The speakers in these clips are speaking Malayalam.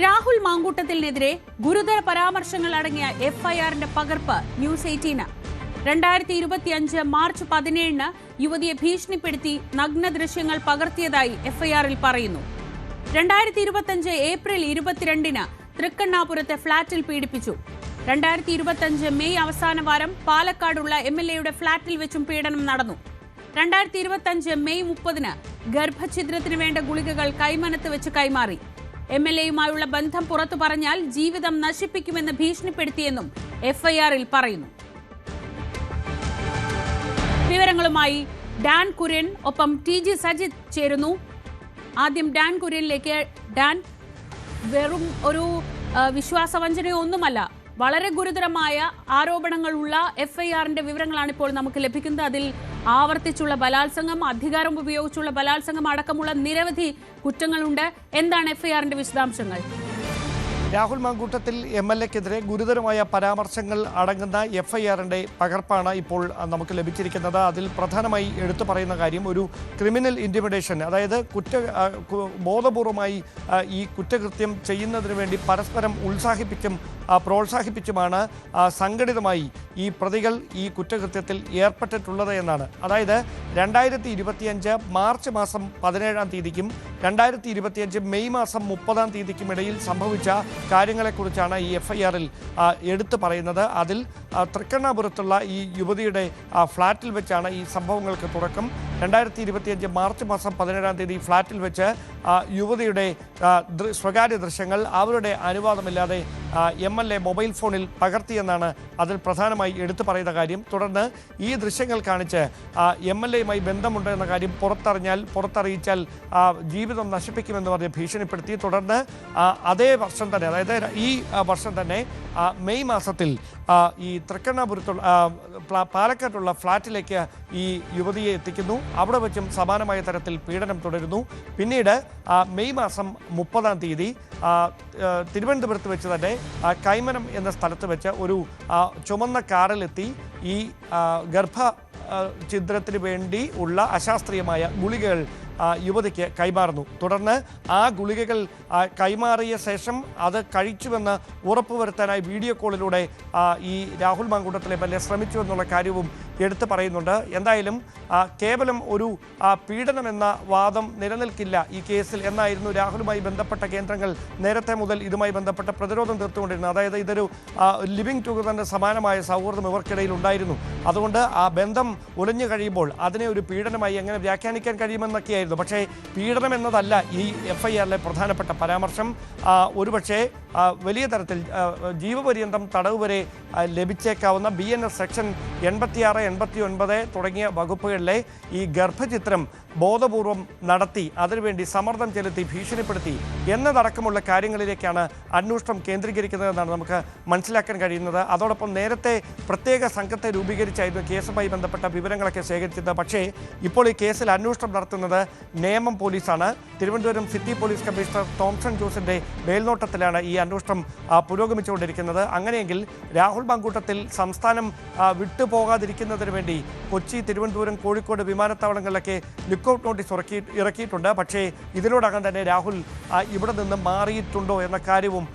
രാഹുൽ മാങ്കൂട്ടത്തിനെതിരെ ഗുരുതര പരാമർശങ്ങൾ അടങ്ങിയ എഫ്ഐആറിന്റെ പകർപ്പ് ന്യൂസ് 18. 2025 മാർച്ച് 17 യുവതിയെ ഭീഷണിപ്പെടുത്തി നഗ്ന ദൃശ്യങ്ങൾ പകർത്തിയതായി എഫ്ഐആറിൽ പറയുന്നു. 2025 ഏപ്രിൽ 22 തൃക്കണ്ണാപുരത്തെ ഫ്ളാറ്റിൽ പീഡിപ്പിച്ചു. 2025 മെയ് അവസാന വാരം പാലക്കാടുള്ള MLAയുടെ ഫ്ളാറ്റിൽ വെച്ചും പീഡനം നടന്നു. 2025 മെയ് 30 ഗർഭഛിദ്രത്തിന് വേണ്ട ഗുളികകൾ കൈമനത്ത് വെച്ച് കൈമാറി. MLAയുമായുള്ള ബന്ധം പുറത്തു പറഞ്ഞാൽ ജീവിതം നശിപ്പിക്കുമെന്ന് ഭീഷണിപ്പെടുത്തിയെന്നും എഫ്ഐആറിൽ പറയുന്നു. വിവരങ്ങളുമായി ഡാൻ കുര്യൻ ഒപ്പം TG സജിത് ചേരുന്നു. ആദ്യം ഡാൻ കുര്യനിലേക്ക്. ഡാൻ, വെറും ഒരു വിശ്വാസവഞ്ചനയോ ഒന്നുമല്ല, വളരെ ഗുരുതരമായ ആരോപണങ്ങളുള്ള എഫ്ഐആറിന്റെ വിവരങ്ങളാണ് ഇപ്പോൾ നമുക്ക് ലഭിക്കുന്നത്. അതിൽ ആവർത്തിച്ചുള്ള ബലാത്സംഗം, അധികാരം ഉപയോഗിച്ചുള്ള ബലാത്സംഗം അടക്കമുള്ള നിരവധി കുറ്റങ്ങളുണ്ട്. എന്താണ് എഫ്ഐആറിന്റെ വിശദാംശങ്ങൾ? രാഹുൽ മാങ്കൂട്ടത്തിൽ MLAക്കെതിരെ ഗുരുതരമായ പരാമർശങ്ങൾ അടങ്ങുന്ന എഫ്ഐആറിന്റെ പകർപ്പാണ് ഇപ്പോൾ നമുക്ക് ലഭിച്ചിരിക്കുന്നത്. അതിൽ പ്രധാനമായി എടുത്തു പറയുന്ന കാര്യം ഒരു ക്രിമിനൽ ഇൻറ്റിമിഡേഷൻ, അതായത് ബോധപൂർവമായി ഈ കുറ്റകൃത്യം ചെയ്യുന്നതിന് വേണ്ടി പരസ്പരം ഉത്സാഹിപ്പിച്ചും പ്രോത്സാഹിപ്പിച്ചുമാണ് സംഘടിതമായി ഈ പ്രതികൾ ഈ കുറ്റകൃത്യത്തിൽ ഏർപ്പെട്ടിട്ടുള്ളത് എന്നാണ്. അതായത് 2025 മാർച്ച് മാസം 17 തീയതിക്കും 2025 മെയ് മാസം 30 ഇടയിൽ സംഭവിച്ച കാര്യങ്ങളെക്കുറിച്ചാണ് ഈ എഫ്ഐആറിൽ എടുത്തു പറയുന്നത്. അതിൽ തൃക്കണ്ണാപുരത്തുള്ള ഈ യുവതിയുടെ ഫ്ളാറ്റിൽ വെച്ചാണ് ഈ സംഭവങ്ങൾക്ക് തുടക്കം. 2025 മാർച്ച് മാസം 17 ഫ്ളാറ്റിൽ വെച്ച് യുവതിയുടെ സ്വകാര്യ ദൃശ്യങ്ങൾ അവരുടെ അനുവാദമില്ലാതെ MLA മൊബൈൽ ഫോണിൽ പകർത്തിയെന്നാണ് അതിൽ പ്രധാനമായി എടുത്തു പറയുന്ന കാര്യം. തുടർന്ന് ഈ ദൃശ്യങ്ങൾ കാണിച്ച് MLAയുമായി ബന്ധമുണ്ട് എന്ന കാര്യം പുറത്തറിയിച്ചാൽ ജീവിതം നശിപ്പിക്കുമെന്ന് പറഞ്ഞ് ഭീഷണിപ്പെടുത്തി. തുടർന്ന് അതേ വർഷം തന്നെ, അതായത് ഈ വർഷം തന്നെ മെയ് മാസത്തിൽ ഈ തൃക്കണ്ണാപുരത്തുള്ള പാലക്കാട്ടുള്ള ഫ്ളാറ്റിലേക്ക് ഈ യുവതിയെ എത്തിക്കുന്നു. അവിടെ വെച്ചും സമാനമായ തരത്തിൽ പീഡനം തുടരുന്നു. പിന്നീട് മെയ് മാസം 30 തിരുവനന്തപുരത്ത് വെച്ച് തന്നെ കൈമനം എന്ന സ്ഥലത്ത് വെച്ച് ഒരു ചുമന്ന കാറിലെത്തി ഈ ഗർഭഛിദ്രത്തിന് വേണ്ടി ഉള്ള അശാസ്ത്രീയമായ ഗുളികകൾ യുവതിക്ക് കൈമാറുന്നു. തുടർന്ന് ആ ഗുളികകൾ കൈമാറിയ ശേഷം അത് കഴിച്ചുവെന്ന് ഉറപ്പുവരുത്താനായി വീഡിയോ കോളിലൂടെ ഈ രാഹുൽ മാങ്കൂട്ടത്തിലെ MLA ശ്രമിച്ചു എന്നുള്ള കാര്യവും എടുത്തു പറയുന്നുണ്ട്. എന്തായാലും കേവലം ഒരു പീഡനമെന്ന വാദം നിലനിൽക്കില്ല ഈ കേസിൽ എന്നായിരുന്നു രാഹുലുമായി ബന്ധപ്പെട്ട കേന്ദ്രങ്ങൾ നേരത്തെ മുതൽ ഇതുമായി ബന്ധപ്പെട്ട പ്രതിരോധം തീർത്തുകൊണ്ടിരുന്നത്. അതായത് ഇതൊരു ലിവിംഗ് ടുഗദറിന് സമാനമായ സൗഹൃദം ഇവർക്കിടയിൽ ഉണ്ടായിരുന്നു. അതുകൊണ്ട് ആ ബന്ധം ഉലഞ്ഞു കഴിയുമ്പോൾ അതിനെ ഒരു പീഡനമായി എങ്ങനെ വ്യാഖ്യാനിക്കാൻ കഴിയുമെന്നൊക്കെയായിരുന്നു. പക്ഷേ പീഡനം എന്നതല്ല ഈ എഫ്ഐആറിലെ പ്രധാനപ്പെട്ട പരാമർശം. ഒരുപക്ഷെ വലിയ തരത്തിൽ ജീവപര്യന്തം തടവ് വരെ ലഭിച്ചേക്കാവുന്ന BNS സെക്ഷൻ 86, 89 തുടങ്ങിയ വകുപ്പുകളിലെ ഈ ഗർഭചിത്രം ബോധപൂർവം നടത്തി അതിനുവേണ്ടി സമ്മർദ്ദം ചെലുത്തി ഭീഷണിപ്പെടുത്തി എന്നതടക്കമുള്ള കാര്യങ്ങളിലേക്കാണ് അന്വേഷണം കേന്ദ്രീകരിക്കുന്നതെന്നാണ് നമുക്ക് മനസ്സിലാക്കാൻ കഴിയുന്നത്. അതോടൊപ്പം നേരത്തെ പ്രത്യേക സംഘത്തെ രൂപീകരിച്ചായിരുന്നു കേസുമായി ബന്ധപ്പെട്ട വിവരങ്ങളൊക്കെ ശേഖരിച്ചത്. പക്ഷേ ഇപ്പോൾ ഈ കേസിൽ അന്വേഷണം നടത്തുന്നത് നേമം പോലീസാണ്. Thiruvananthapuram city police commissioner Thomson ജോസിന്റെ മേൽനോട്ടത്തിലാണ് ഈ അന്വേഷണം പുരോഗമിച്ചുകൊണ്ടിരിക്കുന്നത്. അങ്ങനെയെങ്കിൽ രാഹുൽ മാങ്കൂട്ടത്തിൽ സംസ്ഥാനം വിട്ടുപോകാതിരിക്കുന്നതിന് വേണ്ടി കൊച്ചി, തിരുവനന്തപുരം, കോഴിക്കോട് വിമാനത്താവളങ്ങളിലൊക്കെ ലുക്കൌട്ട് നോട്ടീസ് ഇറക്കിയിട്ടുണ്ട്. പക്ഷേ ഇതിനോടകം തന്നെ രാഹുൽ ഇവിടെ നിന്ന് മാറിയിട്ടുണ്ടോ എന്ന കാര്യവും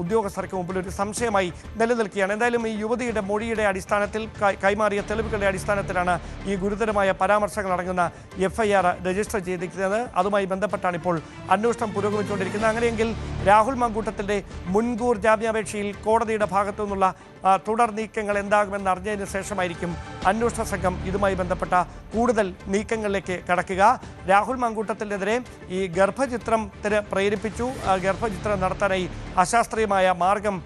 ഉദ്യോഗസ്ഥർക്ക് മുമ്പിൽ ഒരു സംശയമായി നിലനിൽക്കുകയാണ്. എന്തായാലും ഈ യുവതിയുടെ മൊഴിയുടെ അടിസ്ഥാനത്തിൽ കൈമാറിയ തെളിവുകളുടെ അടിസ്ഥാനത്തിലാണ് ഈ ഗുരുതരമായ പരാമർശങ്ങൾ അടങ്ങുന്ന എഫ്ഐആർ രജിസ്റ്റർ ചെയ്തിരിക്കുന്നത്. അതുമായി ബന്ധപ്പെട്ടാണ് ഇപ്പോൾ അന്വേഷണം പുരോഗമിച്ചുകൊണ്ടിരിക്കുന്നത്. അങ്ങനെയെങ്കിൽ രാഹുൽ മാങ്കൂട്ടത്തിൻ്റെ മുൻകൂർ ജാമ്യാപേക്ഷയിൽ കോടതിയുടെ ഭാഗത്തു നിന്നുള്ള തുടർ നീക്കങ്ങൾ എന്താകുമെന്ന് അറിഞ്ഞതിന് ശേഷമായിരിക്കും അന്വേഷണ സംഘം ഇതുമായി ബന്ധപ്പെട്ട കൂടുതൽ നീക്കങ്ങളിലേക്ക് കടക്കുക. രാഹുൽ മാങ്കൂട്ടത്തിനെതിരെ ഈ ഗർഭചിത്രത്തിന് പ്രേരിപ്പിച്ചു, ഗർഭചിത്രം നടത്താനായി അശാസ്ത്രീയമായ മാർഗം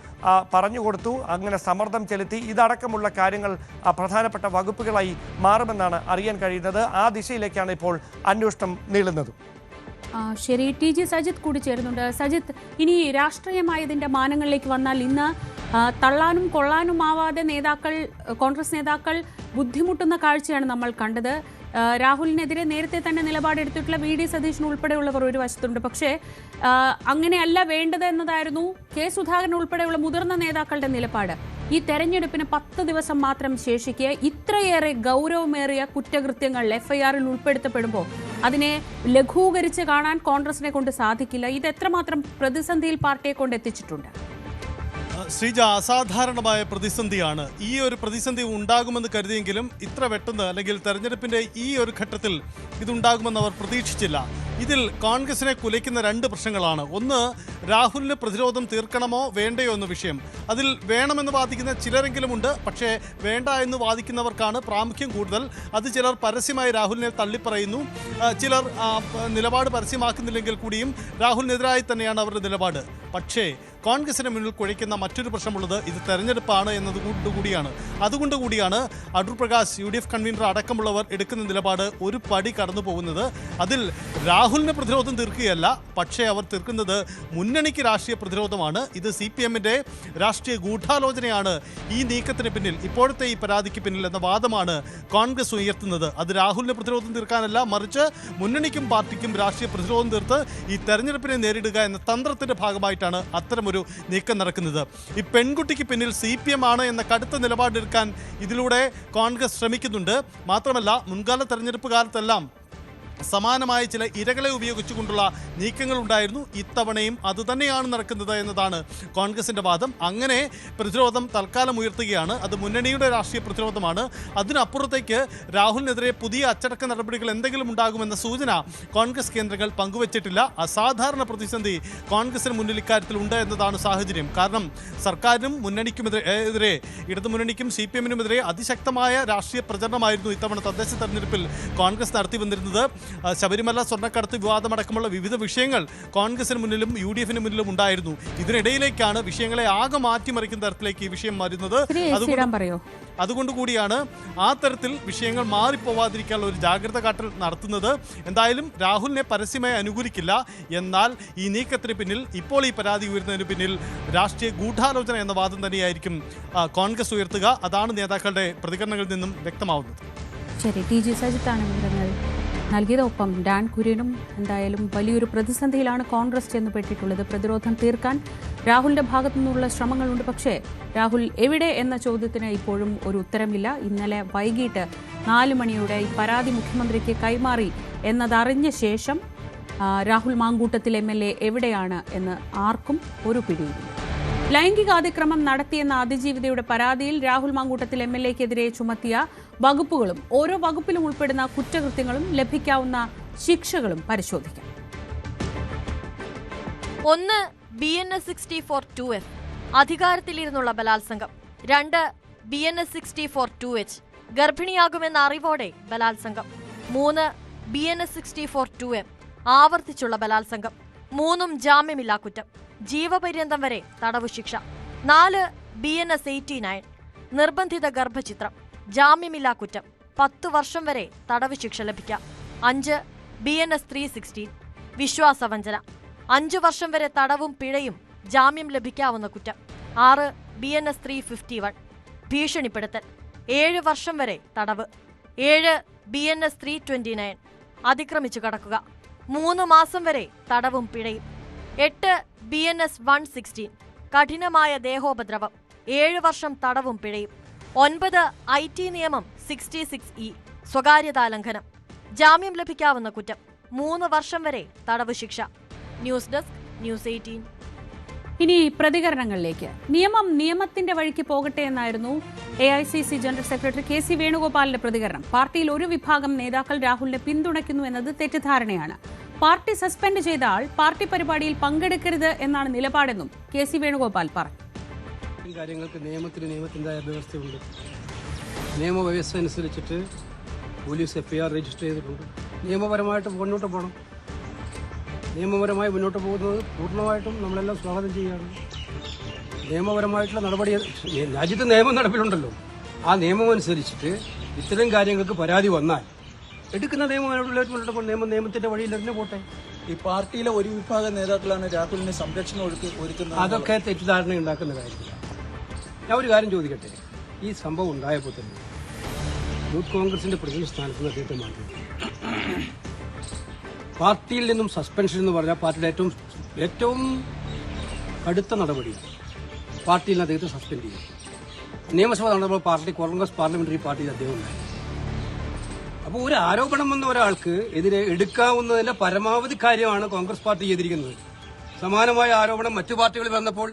പറഞ്ഞുകൊടുത്തു, അങ്ങനെ സമ്മർദ്ദം ചെലുത്തി, ഇതടക്കമുള്ള കാര്യങ്ങൾ പ്രധാനപ്പെട്ട വകുപ്പുകളായി മാറുമെന്നാണ് അറിയാൻ കഴിയുന്നത്. ആ ദിശയിലേക്കാണ് ഇപ്പോൾ അന്വേഷണം നീളുന്നത്. ശരി, TG സജിത് കൂടി ചേരുന്നുണ്ട്. സജിത്ത്, ഇനി രാഷ്ട്രീയമായതിൻ്റെ മാനങ്ങളിലേക്ക് വന്നാൽ ഇന്ന് തള്ളാനും കൊള്ളാനുമാവാതെ കോൺഗ്രസ് നേതാക്കൾ ബുദ്ധിമുട്ടുന്ന കാഴ്ചയാണ് നമ്മൾ കണ്ടത്. രാഹുലിനെതിരെ നേരത്തെ തന്നെ നിലപാടെടുത്തിട്ടുള്ള VD സതീശൻ ഉൾപ്പെടെയുള്ളവർ ഒരു വശത്തുണ്ട്. പക്ഷേ അങ്ങനെയല്ല വേണ്ടത് എന്നതായിരുന്നു കെ സുധാകരൻ ഉൾപ്പെടെയുള്ള മുതിർന്ന നേതാക്കളുടെ നിലപാട്. ഈ തെരഞ്ഞെടുപ്പിന് 10 ദിവസം മാത്രം ശേഷിക്കെ ഇത്രയേറെ ഗൗരവമേറിയ കുറ്റകൃത്യങ്ങൾ എഫ്ഐആറിൽ ഉൾപ്പെടുത്തപ്പെടുമ്പോൾ അതിനെ ലഘൂകരിച്ച് കാണാൻ കോൺഗ്രസിനെ കൊണ്ട് സാധിക്കില്ല. ഇത് എത്രമാത്രം പ്രതിസന്ധിയിൽ പാർട്ടിയെ കൊണ്ട് എത്തിച്ചിട്ടുണ്ട്? ശ്രീജ, അസാധാരണമായ പ്രതിസന്ധിയാണ്. ഈ ഒരു പ്രതിസന്ധി ഉണ്ടാകുമെന്ന് കരുതിയെങ്കിലും ഇത്ര പെട്ടെന്ന് അല്ലെങ്കിൽ തെരഞ്ഞെടുപ്പിന്റെ ഈ ഒരു ഘട്ടത്തിൽ ഇതുണ്ടാകുമെന്ന് അവർ പ്രതീക്ഷിച്ചില്ല. ഇതിൽ കോൺഗ്രസിനെ കുലയ്ക്കുന്ന രണ്ട് പ്രശ്നങ്ങളാണ്. ഒന്ന്, രാഹുലിന് പ്രതിരോധം തീർക്കണമോ വേണ്ടയോ എന്ന വിഷയം. അതിൽ വേണമെന്ന് വാദിക്കുന്ന ചിലരെങ്കിലും ഉണ്ട്, പക്ഷേ വേണ്ട എന്ന് വാദിക്കുന്നവർക്കാണ് പ്രാമുഖ്യം കൂടുതൽ. അത് ചിലർ പരസ്യമായി രാഹുലിനെ തള്ളിപ്പറയുന്നു, ചിലർ നിലപാട് പരസ്യമാക്കുന്നില്ലെങ്കിൽ കൂടിയും രാഹുലിനെതിരായി തന്നെയാണ് അവരുടെ നിലപാട്. പക്ഷേ കോൺഗ്രസിന് മുന്നിൽ കുഴയ്ക്കുന്ന മറ്റൊരു പ്രശ്നമുള്ളത് ഇത് തെരഞ്ഞെടുപ്പാണ് എന്നതുകൊണ്ടുകൂടിയാണ്. അതുകൊണ്ടുകൂടിയാണ് അടൂർ പ്രകാശ് UDF കൺവീനർ അടക്കമുള്ളവർ എടുക്കുന്ന നിലപാട് ഒരു പടി കടന്നു പോകുന്നത്. അതിൽ രാഹുലിന് പ്രതിരോധം തീർക്കുകയല്ല, പക്ഷേ അവർ തീർക്കുന്നത് മുന്നണിക്ക് രാഷ്ട്രീയ പ്രതിരോധമാണ്. ഇത് CPM-ന്റെ രാഷ്ട്രീയ ഗൂഢാലോചനയാണ് ഈ നീക്കത്തിന് പിന്നിൽ, ഇപ്പോഴത്തെ ഈ പരാതിക്ക് പിന്നിൽ എന്ന വാദമാണ് കോൺഗ്രസ് ഉയർത്തുന്നത്. അത് രാഹുലിന് പ്രതിരോധം തീർക്കാനല്ല, മറിച്ച് മുന്നണിക്കും പാർട്ടിക്കും രാഷ്ട്രീയ പ്രതിരോധം തീർത്ത് ഈ തെരഞ്ഞെടുപ്പിനെ നേരിടുക എന്ന തന്ത്രത്തിന്റെ ഭാഗമായിട്ടാണ് അത്തരമൊരു നീക്കം നടക്കുന്നത്. ഈ പെൺകുട്ടിക്ക് പിന്നിൽ CPM ആണ് എന്ന കടുത്ത നിലപാടെടുക്കാൻ ഇതിലൂടെ കോൺഗ്രസ് ശ്രമിക്കുന്നുണ്ട്. മാത്രമല്ല, മുൻകാല തെരഞ്ഞെടുപ്പ് കാലത്തെല്ലാം സമാനമായ ചില ഇരകളെ ഉപയോഗിച്ചുകൊണ്ടുള്ള നീക്കങ്ങൾ ഉണ്ടായിരുന്നു. ഇത്തവണയും അതുതന്നെയാണ് നടക്കുന്നത് എന്നതാണ് കോൺഗ്രസിന്റെ വാദം. അങ്ങനെ പ്രതിരോധം തൽക്കാലം ഉയർത്തുകയാണ്. അത് മുന്നണിയുടെ രാഷ്ട്രീയ പ്രതിരോധമാണ്. അതിനപ്പുറത്തേക്ക് രാഹുലിനെതിരെ പുതിയ അച്ചടക്ക നടപടികൾ എന്തെങ്കിലും ഉണ്ടാകുമെന്ന സൂചന കോൺഗ്രസ് കേന്ദ്രങ്ങൾ പങ്കുവച്ചിട്ടില്ല. അസാധാരണ പ്രതിസന്ധി കോൺഗ്രസിന് മുന്നിൽ ഇക്കാര്യത്തിൽ ഉണ്ട് എന്നതാണ് സാഹചര്യം. കാരണം സർക്കാരിനും മുന്നണിക്കുമെതിരെ ഇടതുമുന്നണിക്കും CPM-നുമെതിരെ അതിശക്തമായ രാഷ്ട്രീയ പ്രചരണമായിരുന്നു ഇത്തവണ തദ്ദേശ തെരഞ്ഞെടുപ്പിൽ കോൺഗ്രസ് നടത്തി വന്നിരുന്നത്. ശബരിമല സ്വർണ്ണക്കടത്ത് വിവാദമടക്കമുള്ള വിവിധ വിഷയങ്ങൾ കോൺഗ്രസിന് മുന്നിലും UDF-ന് മുന്നിലും ഉണ്ടായിരുന്നു. ഇതിനിടയിലേക്കാണ് വിഷയങ്ങളെ ആകെ മാറ്റിമറിക്കുന്ന തരത്തിലേക്ക് ഈ വിഷയം മാറുന്നത്. അതുകൊണ്ടുകൂടിയാണ് ആ തരത്തിൽ വിഷയങ്ങൾ മാറിപ്പോവാതിരിക്കാനുള്ള ഒരു ജാഗ്രത കാട്ടൽ നടത്തുന്നത്. എന്തായാലും രാഹുലിനെ പരസ്യമായി അനുകൂലിക്കില്ല. എന്നാൽ ഈ നീക്കത്തിന് പിന്നിൽ, ഇപ്പോൾ ഈ പരാതി ഉയർന്നതിന് പിന്നിൽ രാഷ്ട്രീയ ഗൂഢാലോചന എന്ന വാദം തന്നെയായിരിക്കും കോൺഗ്രസ് ഉയർത്തുക. അതാണ് നേതാക്കളുടെ പ്രതികരണങ്ങളിൽ നിന്നും വ്യക്തമാവുന്നത്. ശരി, TG സജിത്താണ് വിവരങ്ങൾ നൽകിയതൊപ്പം ഡാൻ കുര്യനും. എന്തായാലും വലിയൊരു പ്രതിസന്ധിയിലാണ് കോൺഗ്രസ് ചെന്നുപെട്ടിട്ടുള്ളത്. പ്രതിരോധം തീർക്കാൻ രാഹുലിന്റെ ഭാഗത്തു നിന്നുള്ള ശ്രമങ്ങളുണ്ട്, പക്ഷേ രാഹുൽ എവിടെ എന്ന ചോദ്യത്തിന് ഇപ്പോഴും ഒരു ഉത്തരമില്ല. ഇന്നലെ വൈകിട്ട് 4 മണിയോടെ ഈ പരാതി മുഖ്യമന്ത്രിക്ക് കൈമാറി എന്നതറിഞ്ഞ ശേഷം രാഹുൽ മാങ്കൂട്ടത്തിൽ MLA എവിടെയാണ് എന്ന് ആർക്കും ഒരു പിടിയില്ല. ലൈംഗികാതിക്രമം നടത്തിയെന്ന അതിജീവിതയുടെ പരാതിയിൽ രാഹുൽ മാങ്കൂട്ടത്തിൽ MLA-ക്കെതിരെ ചുമത്തിയ വകുപ്പുകളും ഓരോ വകുപ്പിലും ഉൾപ്പെടുന്ന കുറ്റകൃത്യങ്ങളും ലഭിക്കാവുന്ന ശിക്ഷകളും പരിശോധിക്കാം. 1. BNS 64-2F അധികാരത്തിലിരുന്നുള്ള ബലാത്സംഗം. 2. BNS 64-2H ഗർഭിണിയാകുമെന്ന അറിവോടെ ബലാത്സംഗം. 3. BNS 64-2M ആവർത്തിച്ചുള്ള ബലാത്സംഗം. 3 ജാമ്യമില്ലാ കുറ്റം, ജീവപര്യന്തം വരെ തടവു ശിക്ഷ. 4. BNS 89 നിർബന്ധിത ഗർഭചിത്രം, ജാമ്യമില്ലാ കുറ്റം, 10 വർഷം വരെ തടവ് ശിക്ഷ ലഭിക്കാം. 5. BNS 316 വിശ്വാസവഞ്ചന, 5 വർഷം വരെ തടവും പിഴയും, ജാമ്യം ലഭിക്കാവുന്ന കുറ്റം. 6. BNS 351 ഭീഷണിപ്പെടുത്തൽ, 7 വർഷം വരെ തടവ്. 7. BNS 329 അതിക്രമിച്ചു കടക്കുക, 3 മാസം വരെ തടവും പിഴയും. 8. BNS 116 കഠിനമായ ദേഹോപദ്രവം, 7 വർഷം തടവും പിഴയും. 9. IT നിയമം 66E സ്വകാര്യതാലംഘനം, ജാമ്യം ലഭിക്കാവുന്ന കുറ്റം, 3 വർഷം വരെ തടവ് ശിക്ഷ. News desk, news 18. ഇനി പ്രതികരണങ്ങളിലേക്ക്. നിയമം നിയമത്തിന്റെ വഴിക്ക് പോകട്ടെ എന്നായിരുന്നു AICC ജനറൽ സെക്രട്ടറി KC വേണുഗോപാലിന്റെ പ്രതികരണം. പാർട്ടിയിൽ ഒരു വിഭാഗം നേതാക്കൾ രാഹുലിനെ പിന്തുണയ്ക്കുന്നു എന്നത് തെറ്റിദ്ധാരണയാണ്. പാർട്ടി സസ്പെൻഡ് ചെയ്ത ആൾ പാർട്ടി പരിപാടിയിൽ പങ്കെടുക്കരുത് എന്നാണ് നിലപാടെന്നും KC വേണുഗോപാൽ പറഞ്ഞു. കാര്യങ്ങൾക്ക് നിയമത്തിൻ്റെതായ വ്യവസ്ഥയുണ്ട്. നിയമവ്യവസ്ഥ അനുസരിച്ചിട്ട് പോലീസ് FIR രജിസ്റ്റർ ചെയ്തിട്ടുണ്ട്. നിയമപരമായിട്ട് മുന്നോട്ട് പോകണം. നിയമപരമായി മുന്നോട്ട് പോകുന്നത് പൂർണ്ണമായിട്ടും നമ്മളെല്ലാം സ്വാഗതം ചെയ്യുകയാണ്. നിയമപരമായിട്ടുള്ള നടപടി, രാജ്യത്ത് നിയമം നടപ്പിലുണ്ടല്ലോ, ആ നിയമം അനുസരിച്ചിട്ട് ഇത്തരം കാര്യങ്ങൾക്ക് പരാതി വന്നാൽ എടുക്കുന്ന നിയമത്തിന്റെ വഴിയിൽ തന്നെ പോട്ടെ. ഈ പാർട്ടിയിലെ ഒരു വിഭാഗം നേതാക്കളാണ് രാഹുലിന് സംരക്ഷണം ഒരുക്കുന്നത്. അതൊക്കെ തെറ്റിദ്ധാരണ ഉണ്ടാക്കുന്ന കാര്യമില്ല. ഞാൻ ഒരു കാര്യം ചോദിക്കട്ടെ, ഈ സംഭവം ഉണ്ടായപ്പോൾ തന്നെ യൂത്ത് കോൺഗ്രസിന്റെ പ്രസിഡന്റ് സ്ഥാനത്ത് നിന്ന് അദ്ദേഹത്തെ മാറ്റി. പാർട്ടിയിൽ നിന്നും സസ്പെൻഷൻ എന്ന് പറഞ്ഞാൽ പാർട്ടിയുടെ ഏറ്റവും കടുത്ത നടപടിയാണ്. പാർട്ടിയിൽ നിന്ന് അദ്ദേഹത്തെ സസ്പെൻഡ് ചെയ്യും. നിയമസഭ നടന്നപ്പോൾ കോൺഗ്രസ് പാർലമെന്ററി പാർട്ടിയിൽ അദ്ദേഹം ഉണ്ടായി. അപ്പോൾ ഒരു ആരോപണം വന്ന ഒരാൾക്ക് എതിരെ എടുക്കാവുന്നതിന്റെ പരമാവധി കാര്യമാണ് കോൺഗ്രസ് പാർട്ടി ചെയ്തിരിക്കുന്നത്. സമാനമായ ആരോപണം മറ്റു പാർട്ടികളിൽ വന്നപ്പോൾ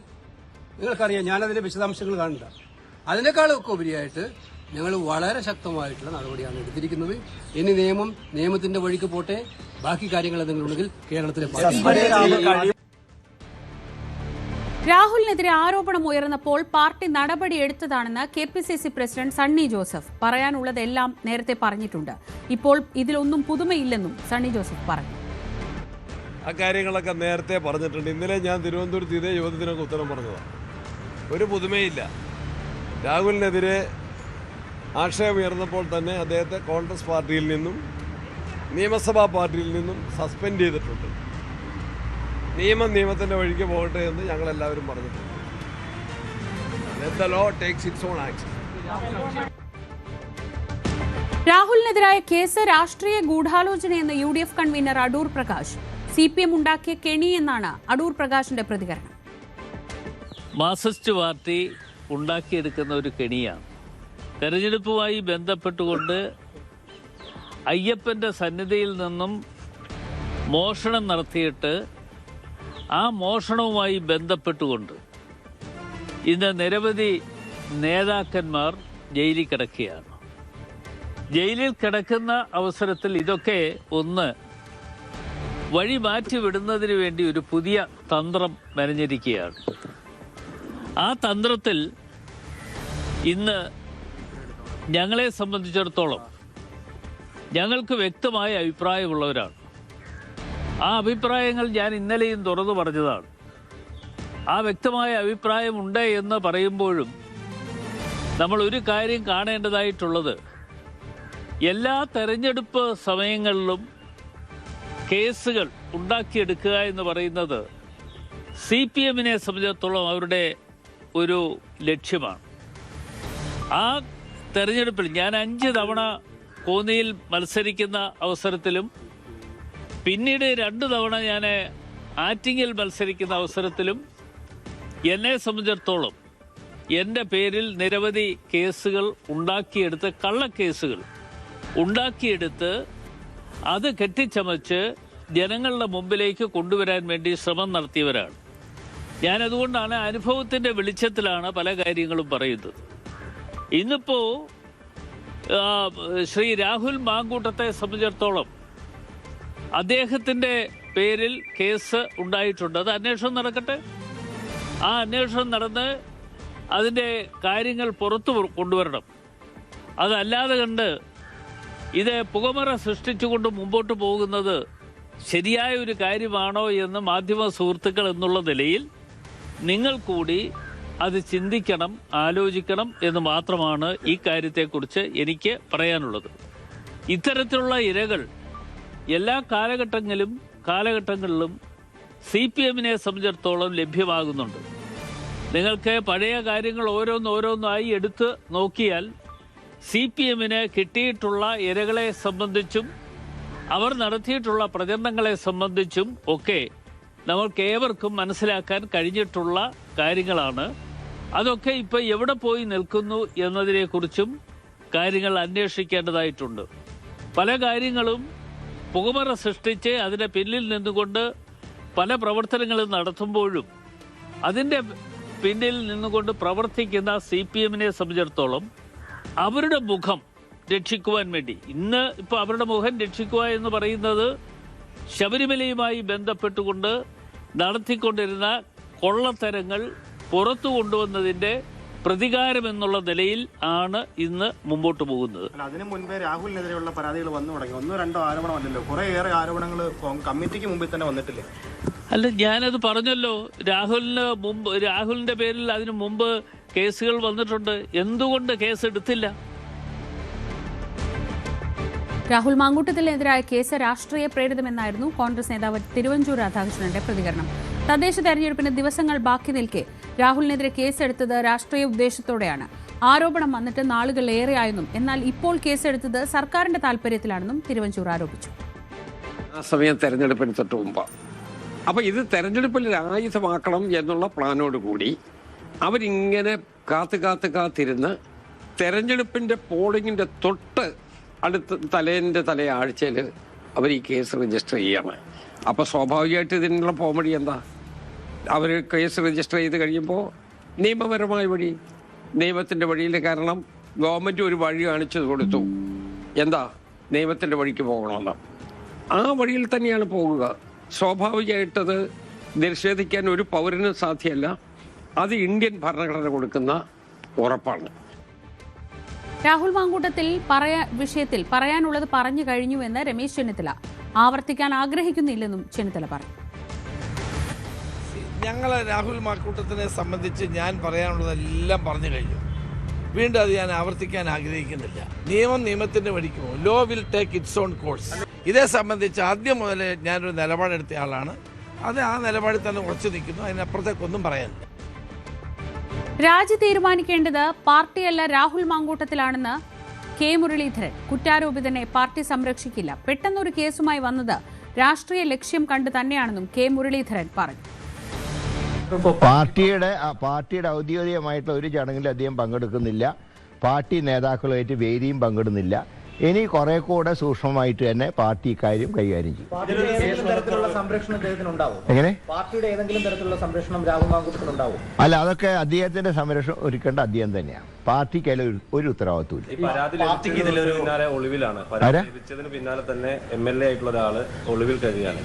നിങ്ങൾക്കറിയാം, ഞാനതിന്റെ വിശദാംശങ്ങൾ കാണില്ല. അതിനേക്കാളൊക്കെ ഉപരിയായിട്ട് ഞങ്ങൾ വളരെ ശക്തമായിട്ടുള്ള നടപടിയാണ് എടുത്തിരിക്കുന്നത്. ഇനി നിയമത്തിന്റെ വഴിക്ക് പോട്ടെ. ബാക്കി കാര്യങ്ങൾ എന്തെങ്കിലും ഉണ്ടെങ്കിൽ കേരളത്തിലെ രാഹുലിനെതിരെ ആരോപണം ഉയർന്നപ്പോൾ പാർട്ടി നടപടിയെടുത്തതാണെന്ന് KPCC പ്രസിഡന്റ് സണ്ണി ജോസഫ്. പറയാനുള്ളതെല്ലാം നേരത്തെ പറഞ്ഞിട്ടുണ്ട്. ഇപ്പോൾ ഇതിലൊന്നും പുതുമയില്ലെന്നും സണ്ണി ജോസഫ് പറഞ്ഞു. ആ കാര്യങ്ങളൊക്കെ നേരത്തെ പറഞ്ഞിട്ടുണ്ട്. ഇന്നലെ ഞാൻ തിരുവനന്തപുരത്ത് ഇതേ ചോദ്യത്തിനൊക്കെ ഉത്തരം പറഞ്ഞതാണ്. ഒരു പുതുമയില്ല. രാഹുലിനെതിരെ ആക്ഷേപം ഉയർന്നപ്പോൾ തന്നെ അദ്ദേഹത്തെ കോൺഗ്രസ് പാർട്ടിയിൽ നിന്നും നിയമസഭാ പാർട്ടിയിൽ നിന്നും സസ്പെൻഡ് ചെയ്തിട്ടുണ്ട്. നിയമത്തിൻ്റെ വഴിക്ക് പോകട്ടെ എന്ന് ഞങ്ങളെല്ലാവരും പറഞ്ഞിട്ടുണ്ട്. Let the law takes its own action. രാഹുലിനെതിരായ കേസ് രാഷ്ട്രീയ ഗൂഢാലോചനയെന്ന് UDF convener Adoor Prakash. CPM ഉണ്ടാക്കിയ കെണിയെന്നാണ് അടൂർ പ്രകാശിന്റെ പ്രതികരണം. മാർക്സിസ്റ്റ് പാർട്ടി ഉണ്ടാക്കിയെടുക്കുന്ന ഒരു കെണിയാണ്. തെരഞ്ഞെടുപ്പുമായി ബന്ധപ്പെട്ടുകൊണ്ട് അയ്യപ്പൻ്റെ സന്നിധിയിൽ നിന്നും മോഷണം നടത്തിയിട്ട് ആ മോഷണവുമായി ബന്ധപ്പെട്ടുകൊണ്ട് ഇന്ന് നിരവധി നേതാക്കന്മാർ ജയിലിൽ കിടക്കുകയാണ്. ജയിലിൽ കിടക്കുന്ന അവസരത്തിൽ ഇതൊക്കെ ഒന്ന് വഴി മാറ്റി വിടുന്നതിന് വേണ്ടി ഒരു പുതിയ തന്ത്രം മെനഞ്ഞിരിക്കുകയാണ്. ആ തന്ത്രത്തിൽ ഇന്ന് ഞങ്ങളെ സംബന്ധിച്ചിടത്തോളം ഞങ്ങൾക്ക് വ്യക്തമായ അഭിപ്രായമുള്ളവരാണ്. ആ അഭിപ്രായങ്ങൾ ഞാൻ ഇന്നലെയും തുറന്നു പറഞ്ഞതാണ്. ആ വ്യക്തമായ അഭിപ്രായമുണ്ട് എന്ന് പറയുമ്പോഴും നമ്മൾ ഒരു കാര്യം കാണേണ്ടതായിട്ടുള്ളത്, എല്ലാ തെരഞ്ഞെടുപ്പ് സമയങ്ങളിലും കേസുകൾ ഉണ്ടാക്കിയെടുക്കുക എന്ന് പറയുന്നത് CPMനെ സംബന്ധിച്ചിടത്തോളം അവരുടെ ഒരു ലക്ഷ്യമാണ്. ആ തെരഞ്ഞെടുപ്പിൽ ഞാൻ 5 തവണ കോന്നിയിൽ മത്സരിക്കുന്ന അവസരത്തിലും പിന്നീട് 2 തവണ ഞാൻ ആറ്റിങ്ങിൽ മത്സരിക്കുന്ന അവസരത്തിലും എന്നെ സംബന്ധിച്ചിടത്തോളം എൻ്റെ പേരിൽ നിരവധി കേസുകൾ ഉണ്ടാക്കിയെടുത്ത്, കള്ളക്കേസുകൾ ഉണ്ടാക്കിയെടുത്ത് അത് കെട്ടിച്ചമച്ച് ജനങ്ങളുടെ മുമ്പിലേക്ക് കൊണ്ടുവരാൻ വേണ്ടി ശ്രമം നടത്തിയവരാണ്. ഞാനതുകൊണ്ടാണ് അനുഭവത്തിൻ്റെ വെളിച്ചത്തിലാണ് പല കാര്യങ്ങളും പറയുന്നത്. ഇന്നിപ്പോൾ ശ്രീ രാഹുൽ മാങ്കൂട്ടത്തെ സംബന്ധിച്ചിടത്തോളം അദ്ദേഹത്തിൻ്റെ പേരിൽ കേസ് ഉണ്ടായിട്ടുണ്ട്. അത് അന്വേഷണം നടക്കട്ടെ. ആ അന്വേഷണം നടന്ന് അതിൻ്റെ കാര്യങ്ങൾ പുറത്തു കൊണ്ടുവരണം. അതല്ലാതെ കണ്ട് ഇത് പുകമറ സൃഷ്ടിച്ചുകൊണ്ട് മുമ്പോട്ട് പോകുന്നത് ശരിയായ ഒരു കാര്യമാണോ എന്ന് മാധ്യമ സുഹൃത്തുക്കൾ എന്നുള്ള നിലയിൽ നിങ്ങൾ കൂടി അത് ചിന്തിക്കണം, ആലോചിക്കണം എന്ന് മാത്രമാണ് ഈ കാര്യത്തെക്കുറിച്ച് എനിക്ക് പറയാനുള്ളത്. ഇത്തരത്തിലുള്ള ഇരകൾ എല്ലാ കാലഘട്ടങ്ങളിലും CPMനെ സംബന്ധിച്ചിടത്തോളം ലഭ്യമാകുന്നുണ്ട്. നിങ്ങൾക്ക് പഴയ കാര്യങ്ങൾ ഓരോന്നായി എടുത്ത് നോക്കിയാൽ CPMന് കിട്ടിയിട്ടുള്ള ഇരകളെ സംബന്ധിച്ചും അവർ നടത്തിയിട്ടുള്ള പ്രചരണങ്ങളെ സംബന്ധിച്ചും ഒക്കെ നമ്മൾക്കേവർക്കും മനസ്സിലാക്കാൻ കഴിഞ്ഞിട്ടുള്ള കാര്യങ്ങളാണ്. അതൊക്കെ ഇപ്പോൾ എവിടെ പോയി നിൽക്കുന്നു എന്നതിനെക്കുറിച്ചും കാര്യങ്ങൾ അന്വേഷിക്കേണ്ടതായിട്ടുണ്ട്. പല കാര്യങ്ങളും പുകമറ സൃഷ്ടിച്ച് അതിൻ്റെ പിന്നിൽ നിന്നുകൊണ്ട് പല പ്രവർത്തനങ്ങളും നടത്തുമ്പോഴും അതിൻ്റെ പിന്നിൽ നിന്നുകൊണ്ട് പ്രവർത്തിക്കുന്ന CPMനെ സംബന്ധിച്ചിടത്തോളം അവരുടെ മുഖം രക്ഷിക്കുവാൻ വേണ്ടി ഇപ്പോൾ അവരുടെ മുഖം രക്ഷിക്കുക എന്ന് പറയുന്നത് ശബരിമലയുമായി ബന്ധപ്പെട്ടുകൊണ്ട് നടത്തിക്കൊണ്ടിരുന്ന കൊള്ളത്തരങ്ങൾ പുറത്തു കൊണ്ടുവന്നതിൻ്റെ പ്രതികാരം എന്നുള്ള നിലയിൽ ആണ് ഇന്ന് മുമ്പോട്ട് പോകുന്നത്. അതിനു മുൻപേ രാഹുലിനെതിരെയുള്ള പരാതികൾ വന്നു തുടങ്ങി. 1-2 ആരോപണമല്ലല്ലോ, കുറേയേറെ ആരോപണങ്ങൾ കമ്മിറ്റിക്ക് മുമ്പിൽ തന്നെ വന്നിട്ടില്ലേ? അല്ല, ഞാനത് പറഞ്ഞല്ലോ. രാഹുലിന്റെ പേരിൽ അതിനു മുമ്പ് കേസുകൾ വന്നിട്ടുണ്ട്. എന്തുകൊണ്ട് കേസ് എടുത്തില്ല? രാഹുൽ മാങ്കൂട്ടത്തിനെതിരായ കേസ് രാഷ്ട്രീയ പ്രേരിതമെന്നായിരുന്നു കോൺഗ്രസ് നേതാവ് തിരുവഞ്ചൂർ രാധാകൃഷ്ണന്റെ പ്രതികരണം. തദ്ദേശ തെരഞ്ഞെടുപ്പിന് ദിവസങ്ങൾ ബാക്കി നിൽക്കെ രാഹുലിനെതിരെ കേസെടുത്തത് രാഷ്ട്രീയ ഉദ്ദേശത്തോടെയാണ്. ആരോപണം വന്നിട്ട് നാളുകളേറെയായെന്നും എന്നാൽ ഇപ്പോൾ കേസെടുത്തത് സർക്കാരിന്റെ താൽപര്യത്തിലാണെന്നും തിരുവഞ്ചൂർ ആരോപിച്ചു. ആ സമയം തെരഞ്ഞെടുപ്പിന് തൊട്ട് മുമ്പ് അപ്പോൾ ഇത് തെരഞ്ഞെടുപ്പിൽ ആയുധമാക്കണം എന്നുള്ള പ്ലാനോടുകൂടി അവരിങ്ങനെ കാത്തിരുന്ന് തെരഞ്ഞെടുപ്പിൻ്റെ പോളിങ്ങിൻ്റെ തൊട്ട് തലേ ആഴ്ചയിൽ അവർ ഈ കേസ് രജിസ്റ്റർ ചെയ്യാണ്. അപ്പോൾ സ്വാഭാവികമായിട്ട് ഇതിനുള്ള പോംവഴി എന്താ? അവർ കേസ് രജിസ്റ്റർ ചെയ്ത് കഴിയുമ്പോൾ നിയമപരമായ വഴി, നിയമത്തിൻ്റെ വഴിയിൽ. കാരണം ഗവൺമെൻറ് ഒരു വഴി കാണിച്ചു കൊടുത്തു, എന്താ നിയമത്തിൻ്റെ വഴിക്ക് പോകണമെന്ന്. ആ വഴിയിൽ തന്നെയാണ് പോകുക. സ്വാഭാവികമായിട്ടത് നിഷേധിക്കാൻ ഒരു പൗരനും സാധ്യമല്ല. അത് ഇന്ത്യൻ ഭരണഘടന കൊടുക്കുന്ന ഉറപ്പാണ്. രാഹുൽ മാങ്കൂട്ടത്തിൽ വിഷയത്തിൽ പറയാനുള്ളത് പറഞ്ഞു കഴിഞ്ഞുവെന്ന് രമേശ് ചെന്നിത്തല. ആവർത്തിക്കാൻ ആഗ്രഹിക്കുന്നില്ലെന്നും ചെന്നിത്തല പറഞ്ഞു. ഞങ്ങൾ രാഹുൽ മാങ്കൂട്ടത്തിനെ സംബന്ധിച്ച് ഞാൻ പറയാനുള്ളതെല്ലാം പറഞ്ഞു കഴിഞ്ഞു. വീണ്ടും അത് ഞാൻ ആവർത്തിക്കാൻ ആഗ്രഹിക്കുന്നില്ല. നിയമത്തിൻ്റെ വഴിക്ക് പോകും. Law will take it's on course. ഇതേ സംബന്ധിച്ച് ആദ്യം മുതൽ ഞാനൊരു നിലപാടെടുത്ത ആളാണ്. അത് ആ നിലപാടിൽ തന്നെ ഉറച്ചു നിൽക്കുന്നു. അതിനപ്പുറത്തേക്കൊന്നും പറയാനില്ല. രാജി തീരുമാനിക്കേണ്ടത് പാർട്ടിയല്ല രാഹുൽ മാങ്കൂട്ടത്തിലാണെന്ന് കെ മുരളീധരൻ. കുറ്റാരോപിതനെ പാർട്ടി സംരക്ഷിക്കില്ല. പെട്ടെന്നൊരു കേസുമായി വന്നത് രാഷ്ട്രീയ ലക്ഷ്യം കണ്ടു തന്നെയാണെന്നും കെ മുരളീധരൻ പറഞ്ഞു. പാർട്ടിയുടെ ഔദ്യോഗികമായിട്ടുള്ള ഒരു ചടങ്ങിൽ അദ്ദേഹം പങ്കെടുക്കുന്നില്ല. പാർട്ടി നേതാക്കളുമായിട്ട് വേദിയും പങ്കിടുന്നില്ല. ഇനി കുറെ കൂടെ സൂക്ഷ്മമായിട്ട് തന്നെ പാർട്ടി ഇക്കാര്യം കൈകാര്യം ചെയ്യും. എങ്ങനെ പാർട്ടിയുടെ ഏതെങ്കിലും തരത്തിലുള്ള സംരക്ഷണം രാഹുൽ മാങ്കൂട്ടത്തിനുണ്ടാവും? അല്ല, അതൊക്കെ അദ്ദേഹത്തിന്റെ സംരക്ഷണം ഒരുക്കേണ്ട അദ്ദേഹം തന്നെയാണ്. പാർട്ടിക്ക് അതിൽ ഒരു ഉത്തരവാദിത്വമില്ല. പിന്നാലെ തന്നെ MLA ആയിട്ടുള്ള ഒരാള് ഒളിവിൽ കഴിയാണ്.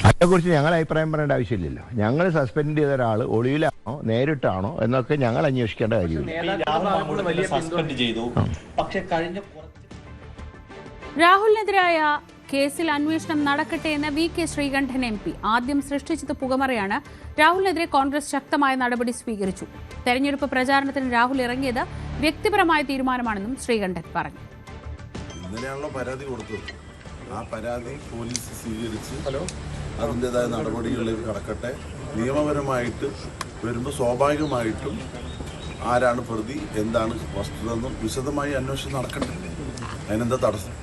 അതിനെക്കുറിച്ച് ഞങ്ങൾ അഭിപ്രായം പറയേണ്ട ആവശ്യമില്ലല്ലോ. ഞങ്ങൾ സസ്പെൻഡ് ചെയ്ത ഒരാൾ ഒളിവിലാണോ നേരിട്ടാണോ എന്നൊക്കെ ഞങ്ങൾ അന്വേഷിക്കേണ്ട കാര്യമില്ല. രാഹുലിനെതിരായ കേസിൽ അന്വേഷണം നടക്കട്ടെ എന്ന് VK ശ്രീകണ്ഠൻ MP. ആദ്യം സൃഷ്ടിച്ചത് പുകമറയാണ്. രാഹുലിനെതിരെ കോൺഗ്രസ് ശക്തമായ നടപടി സ്വീകരിച്ചു. തെരഞ്ഞെടുപ്പ് പ്രചാരണത്തിന് രാഹുൽ ഇറങ്ങിയത് വ്യക്തിപരമായ തീരുമാനമാണെന്നും ശ്രീകണ്ഠൻ പറഞ്ഞു. ഇന്നലെയാണല്ലോ പരാതി കൊടുത്തത്. ആ പരാതി പോലീസ് സ്വീകരിച്ച് അതിൻ്റെതായ നടപടികളിലേക്ക് കടക്കട്ടെ. നിയമപരമായിട്ട് വരുമ്പോൾ സ്വാഭാവികമായിട്ടും ആരാണ് പ്രതി, എന്താണ് വസ്തുത എന്നും വിശദമായി അന്വേഷണം നടക്കട്ടെ. അതിനെന്താ തടസ്സം?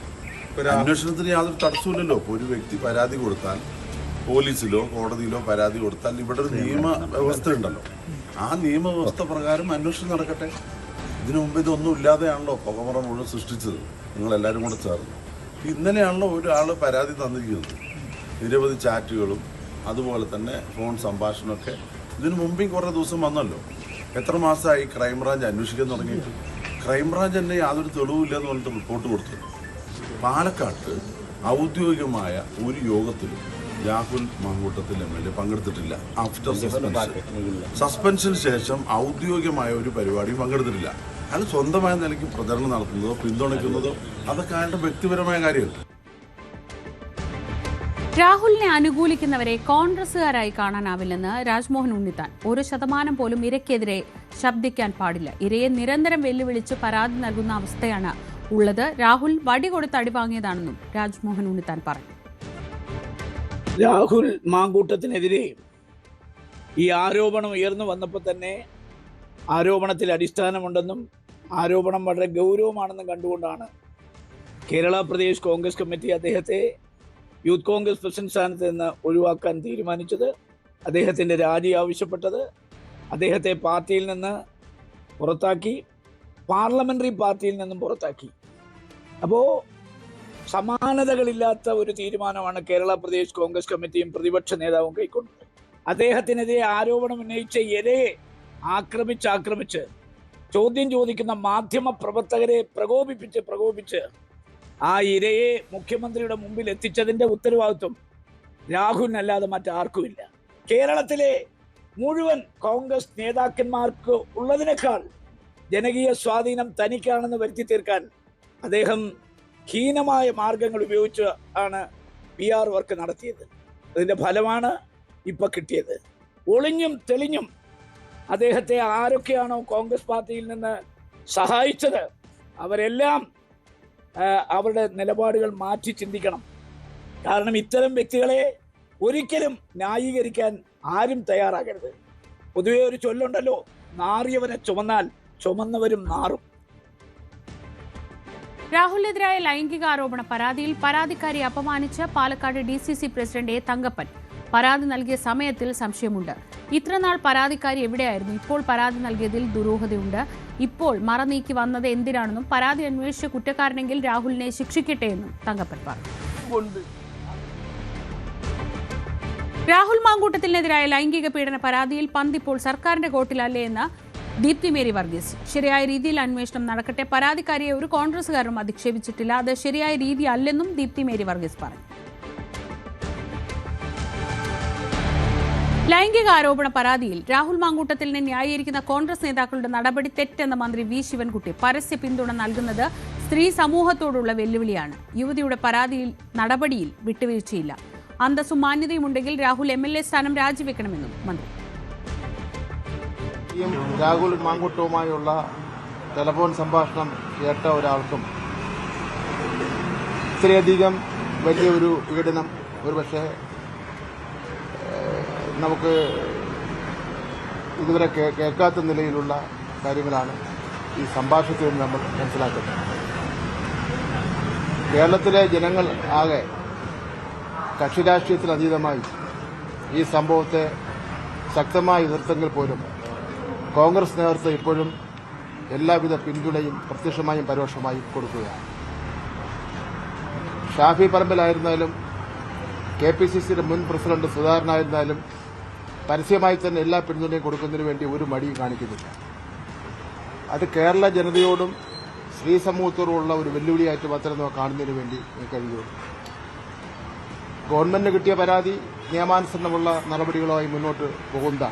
അന്വേഷണത്തിന് യാതൊരു തടസ്സമില്ലല്ലോ. ഇപ്പോൾ ഒരു വ്യക്തി പരാതി കൊടുത്താൽ പോലീസിലോ കോടതിയിലോ പരാതി കൊടുത്താൽ ഇവിടെ ഒരു നിയമ വ്യവസ്ഥ ഉണ്ടല്ലോ. ആ നിയമവ്യവസ്ഥ പ്രകാരം അന്വേഷണം നടക്കട്ടെ. ഇതിനു മുമ്പ് ഇതൊന്നും ഇല്ലാതെയാണല്ലോ പുകമറ മുഴുവൻ സൃഷ്ടിച്ചത് നിങ്ങളെല്ലാവരും കൂടെ ചേർന്ന്. ഇന്നലെയാണല്ലോ ഒരാൾ പരാതി തന്നിരിക്കുന്നത്. നിരവധി ചാറ്റുകളും അതുപോലെ തന്നെ ഫോൺ സംഭാഷണമൊക്കെ ഇതിനു മുമ്പേയും കുറേ ദിവസം വന്നല്ലോ. എത്ര മാസമായി ക്രൈംബ്രാഞ്ച് അന്വേഷിക്കാൻ തുടങ്ങിയിട്ട്? ക്രൈംബ്രാഞ്ച് തന്നെ യാതൊരു തെളിവില്ലെന്ന് പറഞ്ഞിട്ട് റിപ്പോർട്ട് കൊടുത്തു. പാലക്കാട്ട് ഔദ്യോഗികമായ ഒരു യോഗത്തിലും രാഹുൽ മാങ്കൂട്ടത്തിൽ MLA പങ്കെടുത്തിട്ടില്ല. ആഫ്റ്റർ സസ്പെൻഷന് ശേഷം ഔദ്യോഗികമായ ഒരു പരിപാടിയും പങ്കെടുത്തിട്ടില്ല. അത് സ്വന്തമായ നിലയ്ക്ക് പ്രചരണം നടത്തുന്നതോ പിന്തുണയ്ക്കുന്നതോ അതൊക്കെ അയാളുടെ വ്യക്തിപരമായ കാര്യമാണ്. രാഹുലിനെ അനുകൂലിക്കുന്നവരെ കോൺഗ്രസുകാരായി കാണാനാവില്ലെന്ന് രാജ്മോഹൻ ഉണ്ണിത്താൻ. 1% പോലും ഇരയ്ക്കെതിരെ ശബ്ദിക്കാൻ പാടില്ല. ഇരയെ നിരന്തരം വെല്ലുവിളിച്ച് പരാതി നൽകുന്ന അവസ്ഥയാണ് ഉള്ളത്. രാഹുൽ വടി കൊടുത്ത് അടിവാങ്ങിയതാണെന്നും രാജ്മോഹൻ ഉണ്ണിത്താൻ പറഞ്ഞു. രാഹുൽ മാങ്കൂട്ടത്തിനെതിരെ ഈ ആരോപണം ഉയർന്നു വന്നപ്പോൾ തന്നെ ആരോപണത്തിൽ അടിസ്ഥാനമുണ്ടെന്നും ആരോപണം വളരെ ഗൗരവമാണെന്നും കണ്ടുകൊണ്ടാണ് കേരള പ്രദേശ് കോൺഗ്രസ് കമ്മിറ്റി അദ്ദേഹത്തെ യൂത്ത് കോൺഗ്രസ് പ്രസിഡന്റ് സ്ഥാനത്ത് നിന്ന് ഒഴിവാക്കാൻ തീരുമാനിച്ചത്, അദ്ദേഹത്തിൻ്റെ രാജി ആവശ്യപ്പെട്ടത്, അദ്ദേഹത്തെ പാർട്ടിയിൽ നിന്ന് പുറത്താക്കി, പാർലമെൻ്ററി പാർട്ടിയിൽ നിന്നും പുറത്താക്കി. അപ്പോൾ സമാനതകളില്ലാത്ത ഒരു തീരുമാനമാണ് കേരള പ്രദേശ് കോൺഗ്രസ് കമ്മിറ്റിയും പ്രതിപക്ഷ നേതാവും കൈക്കൊണ്ടത്. അദ്ദേഹത്തിനെതിരെ ആരോപണം ഉന്നയിച്ച ഇരയെ ആക്രമിച്ച് ചോദ്യം ചോദിക്കുന്ന മാധ്യമ പ്രവർത്തകരെ പ്രകോപിപ്പിച്ച് ആ ഇരയെ മുഖ്യമന്ത്രിയുടെ മുമ്പിൽ എത്തിച്ചതിൻ്റെ ഉത്തരവാദിത്വം രാഹുലിനല്ലാതെ മറ്റാർക്കുമില്ല. കേരളത്തിലെ മുഴുവൻ കോൺഗ്രസ് നേതാക്കന്മാർക്ക് ഉള്ളതിനേക്കാൾ ജനകീയ സ്വാധീനം തനിക്കാണെന്ന് വരുത്തി തീർക്കാൻ അദ്ദേഹം ഹീനമായ മാർഗങ്ങൾ ഉപയോഗിച്ച് ആണ് PR വർക്ക് നടത്തിയത്. അതിൻ്റെ ഫലമാണ് ഇപ്പം കിട്ടിയത്. ഒളിഞ്ഞും തെളിഞ്ഞും അദ്ദേഹത്തെ ആരൊക്കെയാണോ കോൺഗ്രസ് പാർട്ടിയിൽ നിന്ന് സഹായിച്ചത് അവരെല്ലാം അവരുടെ നിലപാടുകൾ മാറ്റി ചിന്തിക്കണം. കാരണം ഇത്തരം വ്യക്തികളെ ഒരിക്കലും ന്യായീകരിക്കാൻ ആരും തയ്യാറാകരുത്. പൊതുവെ ഒരു ചൊല്ലുണ്ടല്ലോ, നാറിയവനെ ചുമന്നാൽ ചുമന്നവരും നാറും. രാഹുലിനെതിരായ ലൈംഗികാരോപണ പരാതിയിൽ പരാതിക്കാരിയെ അപമാനിച്ച് Palakkad DCC president A. Thankappan. പരാതി നൽകിയ സമയത്തിൽ സംശയമുണ്ട്. ഇത്രനാൾ പരാതിക്കാരി എവിടെയായിരുന്നു? ഇപ്പോൾ പരാതി നൽകിയതിൽ ദുരൂഹതയുണ്ട്. ഇപ്പോൾ മറനീക്കി വന്നത് എന്തിനാണെന്നും പരാതി അന്വേഷിച്ച കുറ്റക്കാരനെങ്കിൽ രാഹുലിനെ ശിക്ഷിക്കട്ടെ എന്നും തങ്കപ്പൻ പറഞ്ഞു. രാഹുൽ മാങ്കൂട്ടത്തിനെതിരായ ലൈംഗിക പീഡന പരാതിയിൽ പന്തിപ്പോൾ സർക്കാരിന്റെ കോട്ടിലല്ലേ എന്ന് ദീപ്തി മേരി വർഗീസ്. ശരിയായ രീതിയിൽ അന്വേഷണം നടക്കട്ടെ, പരാതിക്കാരിയെ ഒരു കോൺഗ്രസുകാരും അധിക്ഷേപിച്ചിട്ടില്ല, അത് ശരിയായ രീതി അല്ലെന്നും ദീപ്തി മേരി വർഗീസ് പറഞ്ഞു. ലൈംഗിക ആരോപണ പരാതിയിൽ രാഹുൽ മാങ്കൂട്ടത്തിലിനെ ന്യായീകരിക്കുന്ന കോൺഗ്രസ് നേതാക്കളുടെ നടപടി തെറ്റെന്ന മന്ത്രി വി ശിവൻകുട്ടി. പരസ്യ പിന്തുണ നൽകുന്നത് സ്ത്രീ സമൂഹത്തോടുള്ള വെല്ലുവിളിയാണ്. യുവതിയുടെ പരാതിയിൽ നടപടിയിൽ വിട്ടുവീഴ്ചയില്ല. അന്തസ്സും മാന്യതയുമുണ്ടെങ്കിൽ രാഹുൽ MLA സ്ഥാനം രാജിവെക്കണമെന്നും മന്ത്രി. രാഹുൽ മാങ്കൂട്ടവുമായുള്ള ടെലിഫോൺ സംഭാഷണം കേട്ട ഒരാൾക്കും ഇത്രയധികം വലിയൊരു പീഡനം ഒരുപക്ഷെ നമുക്ക് ഇതുവരെ കേൾക്കാത്ത നിലയിലുള്ള കാര്യങ്ങളാണ് ഈ സംഭാഷണത്തിൽ നിന്ന് നമ്മൾ മനസ്സിലാക്കുന്നത്. കേരളത്തിലെ ജനങ്ങൾ ആകെ കക്ഷി രാഷ്ട്രീയത്തിനതീതമായി ഈ സംഭവത്തെ ശക്തമായി എതിർത്തെങ്കിൽ പോലും കോൺഗ്രസ് നേതൃത്വം ഇപ്പോഴും എല്ലാവിധ പിന്തുണയും പ്രത്യക്ഷമായും പരോക്ഷമായും കൊടുക്കുകയാണ്. ഷാഫി പറമ്പിലായിരുന്നാലും KPCCയുടെ മുൻ പ്രസിഡന്റ് സുധാകരനായിരുന്നാലും പരസ്യമായി തന്നെ എല്ലാ പിന്തുണയും കൊടുക്കുന്നതിന് വേണ്ടി ഒരു മടിയും കാണിക്കുന്നില്ല. അത് കേരള ജനതയോടും സ്ത്രീ സമൂഹത്തോടുമുള്ള ഒരു വെല്ലുവിളിയായിട്ട് മാത്രമേ നമുക്ക് കാണുന്നതിന് വേണ്ടി കഴിയുള്ളൂ. ഗവൺമെന്റിന് കിട്ടിയ പരാതി നിയമാനുസരണമുള്ള നടപടികളുമായി മുന്നോട്ട് പോകുന്ന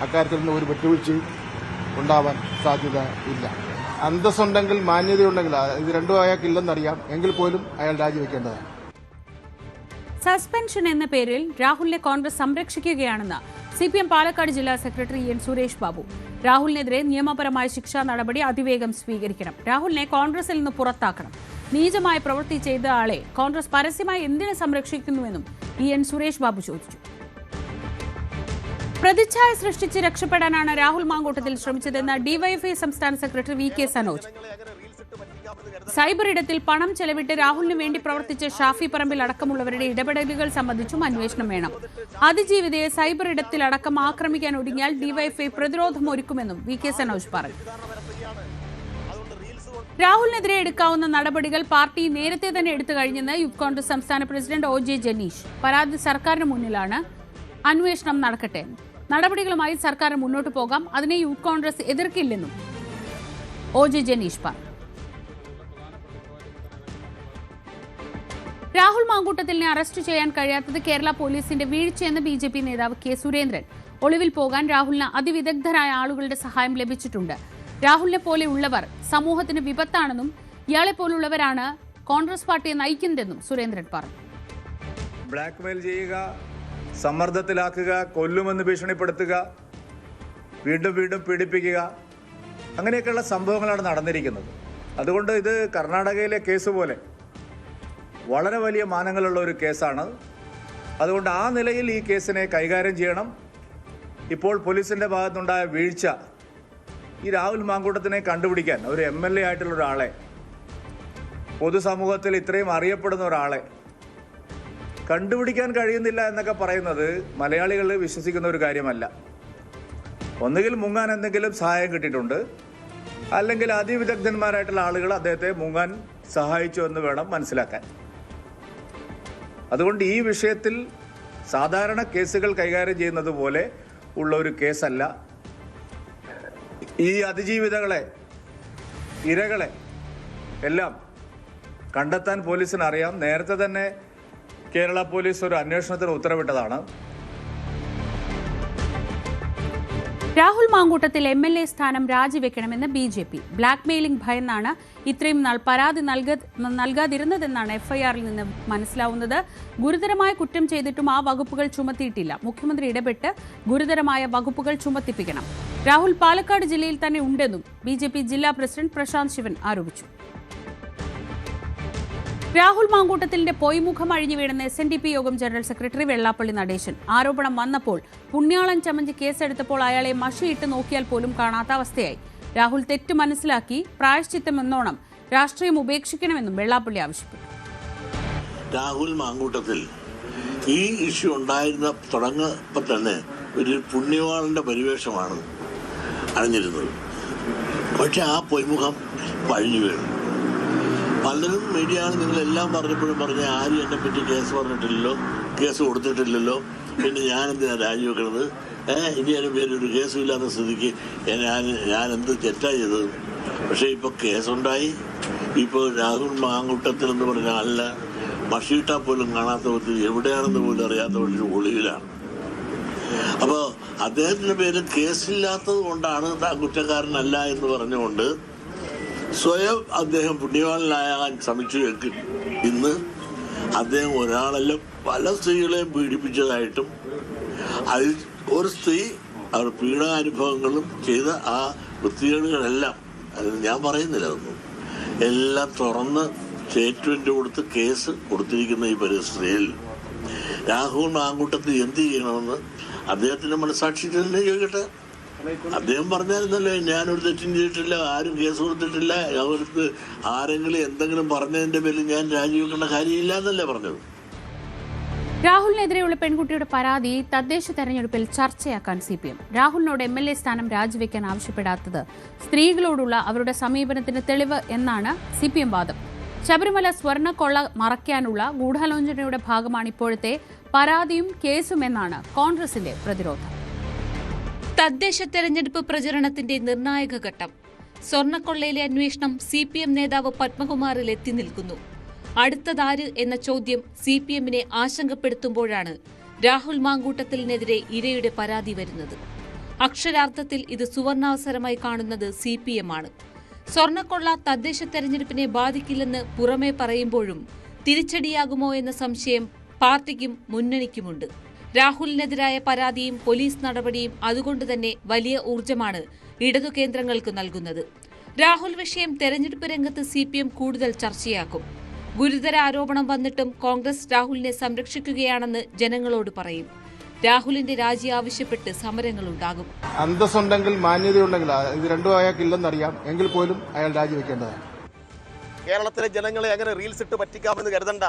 അക്കാര്യത്തിൽ നിന്ന് ഒരു വിട്ടുവീഴ്ചയും ഉണ്ടാവാൻ സാധ്യത ഇല്ല. അന്തസ്സുണ്ടെങ്കിൽ മാന്യതയുണ്ടെങ്കിൽ ഇത് രണ്ടും അയാൾക്കില്ലെന്നറിയാം, എങ്കിൽ പോലും അയാൾ രാജിവെക്കേണ്ടതാണ്. സസ്പെൻഷൻ എന്ന പേരിൽ രാഹുലിനെ കോൺഗ്രസ് സംരക്ഷിക്കുകയാണെന്ന് CPM പാലക്കാട് ജില്ലാ സെക്രട്ടറി N സുരേഷ് ബാബു. രാഹുലിനെതിരെ നിയമപരമായ ശിക്ഷാ നടപടി അതിവേഗം സ്വീകരിക്കണം. രാഹുലിനെ കോൺഗ്രസിൽ നിന്ന് പുറത്താക്കണം. നീചമായ പ്രവൃത്തി ചെയ്ത ആളെ കോൺഗ്രസ് പരസ്യമായി എന്തിനു സംരക്ഷിക്കുന്നുവെന്നും N സുരേഷ് ബാബു ചോദിച്ചു. പ്രതിച്ഛായ സൃഷ്ടിച്ച് രക്ഷപ്പെടാനാണ് രാഹുൽ മാങ്കൂട്ടത്തിൽ ശ്രമിച്ചതെന്ന് DYFI സംസ്ഥാന സെക്രട്ടറി VK സനോജ്. സൈബർ ഇടത്തിൽ പണം ചെലവിട്ട് രാഹുലിന് വേണ്ടി പ്രവർത്തിച്ച ഷാഫി പറമ്പിൽ അടക്കമുള്ളവരുടെ ഇടപെടലുകൾ സംബന്ധിച്ചും അന്വേഷണം വേണം. അതിജീവിതയെ സൈബർ ഇടത്തിലടക്കം ആക്രമിക്കാൻ ഒടുങ്ങിയാൽ DYFI പ്രതിരോധം ഒരുക്കുമെന്നും VK സനോജ് പറഞ്ഞു. രാഹുലിനെതിരെ എടുക്കാവുന്ന നടപടികൾ പാർട്ടി നേരത്തെ തന്നെ എടുത്തു കഴിഞ്ഞെന്ന് യൂത്ത് കോൺഗ്രസ് സംസ്ഥാന പ്രസിഡന്റ് OJ ജനീഷ്. പരാതി സർക്കാരിന് മുന്നിലാണ്, അന്വേഷണം നടക്കട്ടെ, നടപടികളുമായി സർക്കാർ മുന്നോട്ട് പോകാം, അതിനെ യൂത്ത് കോൺഗ്രസ് എതിർക്കില്ലെന്നും OJ ജനീഷ് പറഞ്ഞു. രാഹുൽ മാങ്കൂട്ടത്തിലിനെ അറസ്റ്റ് ചെയ്യാൻ കഴിയാത്തത് കേരള പോലീസിന്റെ വീഴ്ചയെന്ന് BJP നേതാവ് K സുരേന്ദ്രൻ. ഒളിവിൽ പോകാൻ രാഹുലിന് അതിവിദഗ്ധരായ ആളുകളുടെ സഹായം ലഭിച്ചിട്ടുണ്ട്. രാഹുലിനെ പോലെയുള്ളവർ സമൂഹത്തിന് വിപത്താണെന്നും ഇയാളെ പോലുള്ളവരാണ് കോൺഗ്രസ് പാർട്ടിയെ നയിക്കുന്നതെന്നും സുരേന്ദ്രൻ പറഞ്ഞു. ബ്ലാക്ക്മെയിൽ ചെയ്യുക, സമ്മർദ്ദത്തിലാക്കുക, കൊല്ലുമെന്ന് ഭീഷണിപ്പെടുത്തുക, വീണ്ടും വീണ്ടും പീഡിപ്പിക്കുക, അങ്ങനെയൊക്കെയുള്ള സംഭവങ്ങളാണ് നടന്നിരിക്കുന്നത്. അതുകൊണ്ട് ഇത് കർണാടകയിലെ കേസ് പോലെ വളരെ വലിയ മാനങ്ങളുള്ള ഒരു കേസാണ്. അതുകൊണ്ട് ആ നിലയിൽ ഈ കേസിനെ കൈകാര്യം ചെയ്യണം. ഇപ്പോൾ പോലീസിൻ്റെ ഭാഗത്തുണ്ടായ വീഴ്ച, ഈ രാഹുൽ മാങ്കൂട്ടത്തിനെ കണ്ടുപിടിക്കാൻ ഒരു MLA ആയിട്ടുള്ള ഒരാളെ, പൊതുസമൂഹത്തിൽ ഇത്രയും അറിയപ്പെടുന്ന ഒരാളെ കണ്ടുപിടിക്കാൻ കഴിയുന്നില്ല എന്നൊക്കെ പറയുന്നത് മലയാളികൾ വിശ്വസിക്കുന്ന ഒരു കാര്യമല്ല. ഒന്നുകിൽ മുങ്ങാൻ എന്തെങ്കിലും സഹായം കിട്ടിയിട്ടുണ്ട്, അല്ലെങ്കിൽ അതിവിദഗ്ധന്മാരായിട്ടുള്ള ആളുകൾ അദ്ദേഹത്തെ മുങ്ങാൻ സഹായിച്ചു എന്ന് വേണം മനസ്സിലാക്കാൻ. അതുകൊണ്ട് ഈ വിഷയത്തിൽ സാധാരണ കേസുകൾ കൈകാര്യം ചെയ്യുന്നത് പോലെ ഉള്ള ഒരു കേസല്ല. ഈ അതിജീവിതകളെ, ഇരകളെ എല്ലാം കണ്ടെത്താൻ പോലീസിന് അറിയാം. നേരത്തെ തന്നെ കേരള പോലീസ് ഒരു അന്വേഷണത്തിന് ഉത്തരവിട്ടതാണ്. രാഹുൽ മാങ്കൂട്ടത്തിൽ MLA സ്ഥാനം രാജിവെക്കണമെന്ന് BJP. ബ്ലാക്ക്മെയിലിംഗ് ഭയന്നാണ് ഇത്രയും നാൾ പരാതി നൽകാതിരുന്നതെന്നാണ് FIRൽ നിന്ന് മനസ്സിലാവുന്നത്. ഗുരുതരമായ കുറ്റം ചെയ്തിട്ടും ആ വകുപ്പുകൾ ചുമത്തിയിട്ടില്ല. മുഖ്യമന്ത്രി ഇടപെട്ട് ഗുരുതരമായ വകുപ്പുകൾ ചുമത്തിപ്പിക്കണം. രാഹുൽ പാലക്കാട് ജില്ലയിൽ തന്നെ ഉണ്ടെന്നും BJP ജില്ലാ പ്രസിഡന്റ് പ്രശാന്ത് ശിവൻ ആരോപിച്ചു. രാഹുൽ മാങ്കൂട്ടത്തിലിന്റെ പൊയ്മുഖം അഴിഞ്ഞു വീണെന്ന് SNDP യോഗം ജനറൽ സെക്രട്ടറി വെള്ളാപ്പള്ളി നടേശൻ. ആരോപണം വന്നപ്പോൾ പുണ്യാളൻ ചമഞ്ച് കേസെടുത്തപ്പോൾ അയാളെ മഷിയിട്ട് നോക്കിയാൽ പോലും കാണാത്ത അവസ്ഥയായി. രാഹുൽ തെറ്റ് മനസ്സിലാക്കി പ്രായശ്ചിത്തമെന്നോണം രാഷ്ട്രീയം ഉപേക്ഷിക്കണമെന്നും വെള്ളാപ്പള്ളി ആവശ്യപ്പെട്ടു. രാഹുൽ മാങ്കൂട്ടത്തിൽ ഈ ഇഷ്യൂ ഉണ്ടായിരുന്ന തുടങ്ങുമ്പോൾ തന്നെ ഒരു പുണ്യവാളന്റെ പരിവേഷമാണ് അണിഞ്ഞിരുന്നത്. പക്ഷെ ആ പൊയ്മുഖം പഴിഞ്ഞു വീണു. പലരും മീഡിയയാണ് നിങ്ങളെല്ലാം പറഞ്ഞപ്പോഴും പറഞ്ഞ ആരും എന്നെ പറ്റി കേസ് പറഞ്ഞിട്ടില്ലല്ലോ, കേസ് കൊടുത്തിട്ടില്ലല്ലോ, പിന്നെ ഞാനെന്തിനാണ് രാജിവെക്കണത്, ഇനി എൻ്റെ പേരൊരു കേസും ഇല്ലാത്ത സ്ഥിതിക്ക് ഞാൻ എന്ത് തെറ്റാ ചെയ്തത്. പക്ഷേ ഇപ്പോൾ കേസുണ്ടായി. ഇപ്പോൾ രാഹുൽ മാങ്കൂട്ടത്തിൽ എന്ന് പറഞ്ഞ ആളിന് മഷിയിട്ടാൽ പോലും കാണാത്ത വിധത്തിൽ എവിടെയാണെന്ന് പോലും അറിയാത്ത ഒരു ഒളിവിലാണ്. അപ്പോൾ അദ്ദേഹത്തിൻ്റെ പേര് കേസില്ലാത്തത് കൊണ്ടാണ് താൻ കുറ്റക്കാരനല്ല എന്ന് പറഞ്ഞുകൊണ്ട് സ്വയം അദ്ദേഹം പുണ്യവാനാകാൻ ശ്രമിച്ചുവെങ്കിൽ ഇന്ന് അദ്ദേഹം ഒരാളല്ല പല സ്ത്രീകളെയും പീഡിപ്പിച്ചതായിട്ടും അതിൽ ഒരു സ്ത്രീ അവർ പീഡനാനുഭവങ്ങളും ചെയ്ത ആ വൃത്തികേടുകളെല്ലാം അത് ഞാൻ പറയുന്നില്ല, അതൊന്നും എല്ലാം തുറന്ന് സ്റ്റേറ്റ്മെന്റ് കൊടുത്ത് കേസ് കൊടുത്തിരിക്കുന്ന ഈ പരിസ്ഥിതിയിൽ രാഹുൽ മാങ്കൂട്ടത്തിൽ എന്ത് ചെയ്യണമെന്ന് അദ്ദേഹത്തിന്റെ മനസാക്ഷിക്ക് തന്നെ ചോദിക്കട്ടെ. അദ്ദേഹം പറഞ്ഞായിരുന്നല്ലോ, ഞാനൊരു തെറ്റും ചെയ്തിട്ടില്ല, ആരും കേസ് കൊടുത്തിട്ടില്ല, അവർക്ക് ആരെങ്കിലും എന്തെങ്കിലും പറഞ്ഞതിന്റെ പേരിൽ ഞാൻ രാജിവെക്കേണ്ട കാര്യമില്ല എന്നല്ലേ പറഞ്ഞത്. രാഹുലിനെതിരെയുള്ള പെൺകുട്ടിയുടെ പരാതി തദ്ദേശ തെരഞ്ഞെടുപ്പിൽ ചർച്ചയാക്കാൻ CPM. രാഹുലിനോട് MLA സ്ഥാനം രാജിവെക്കാൻ ആവശ്യപ്പെടാത്തത് സ്ത്രീകളോടുള്ള അവരുടെ സമീപനത്തിന് തെളിവ് എന്നാണ് CPM വാദം. ശബരിമല സ്വർണ്ണക്കൊള്ള മറയ്ക്കാനുള്ള ഗൂഢാലോചനയുടെ ഭാഗമാണ് ഇപ്പോഴത്തെ പരാതിയും കേസുമെന്നാണ് കോൺഗ്രസിന്റെ പ്രതിരോധം. തദ്ദേശ തെരഞ്ഞെടുപ്പ് പ്രചരണത്തിന്റെ നിർണായക ഘട്ടം. സ്വർണ്ണക്കൊള്ളയിലെ അന്വേഷണം CPM നേതാവ് പത്മകുമാറിൽ എത്തി നിൽക്കുന്നു. അടുത്തതാര് എന്ന ചോദ്യം CPMനെ ആശങ്കപ്പെടുത്തുമ്പോഴാണ് രാഹുൽ മാങ്കൂട്ടത്തിനെതിരെ ഇരയുടെ പരാതി വരുന്നത്. അക്ഷരാർത്ഥത്തിൽ ഇത് സുവർണാവസരമായി കാണുന്നത് CPM ആണ്. സ്വർണ്ണക്കൊള്ള തദ്ദേശ തെരഞ്ഞെടുപ്പിനെ ബാധിക്കില്ലെന്ന് പുറമേ പറയുമ്പോഴും തിരിച്ചടിയാകുമോ എന്ന സംശയം പാർട്ടിക്കും മുന്നണിക്കുമുണ്ട്. രാഹുലിനെതിരായ പരാതിയും പോലീസ് നടപടിയും അതുകൊണ്ടുതന്നെ വലിയ ഊർജ്ജമാണ് ഇടതു കേന്ദ്രങ്ങൾക്ക് നൽകുന്നത്. രാഹുൽ വിഷയം തെരഞ്ഞെടുപ്പ് രംഗത്ത് CPM കൂടുതൽ ചർച്ചയാക്കും. ഗുരുതര ആരോപണം വന്നിട്ടും കോൺഗ്രസ് രാഹുലിനെ സംരക്ഷിക്കുകയാണെന്ന് ജനങ്ങളോട് പറയും. രാഹുലിന്റെ രാജി ആവശ്യപ്പെട്ട് സമരങ്ങളുണ്ടാകും. അന്തസ്സുണ്ടെങ്കിൽ മാന്യതയുണ്ടെങ്കിൽ ഇത് രണ്ടും അയാൾക്കില്ലെന്നറിയാം, എങ്കിൽ പോലും അയാൾ രാജിവെക്കേണ്ടതാണ്. കേരളത്തിലെ ജനങ്ങളെ അങ്ങനെ റീൽസ് ഇട്ട് പറ്റിക്കാമെന്ന് കരുതണ്ട.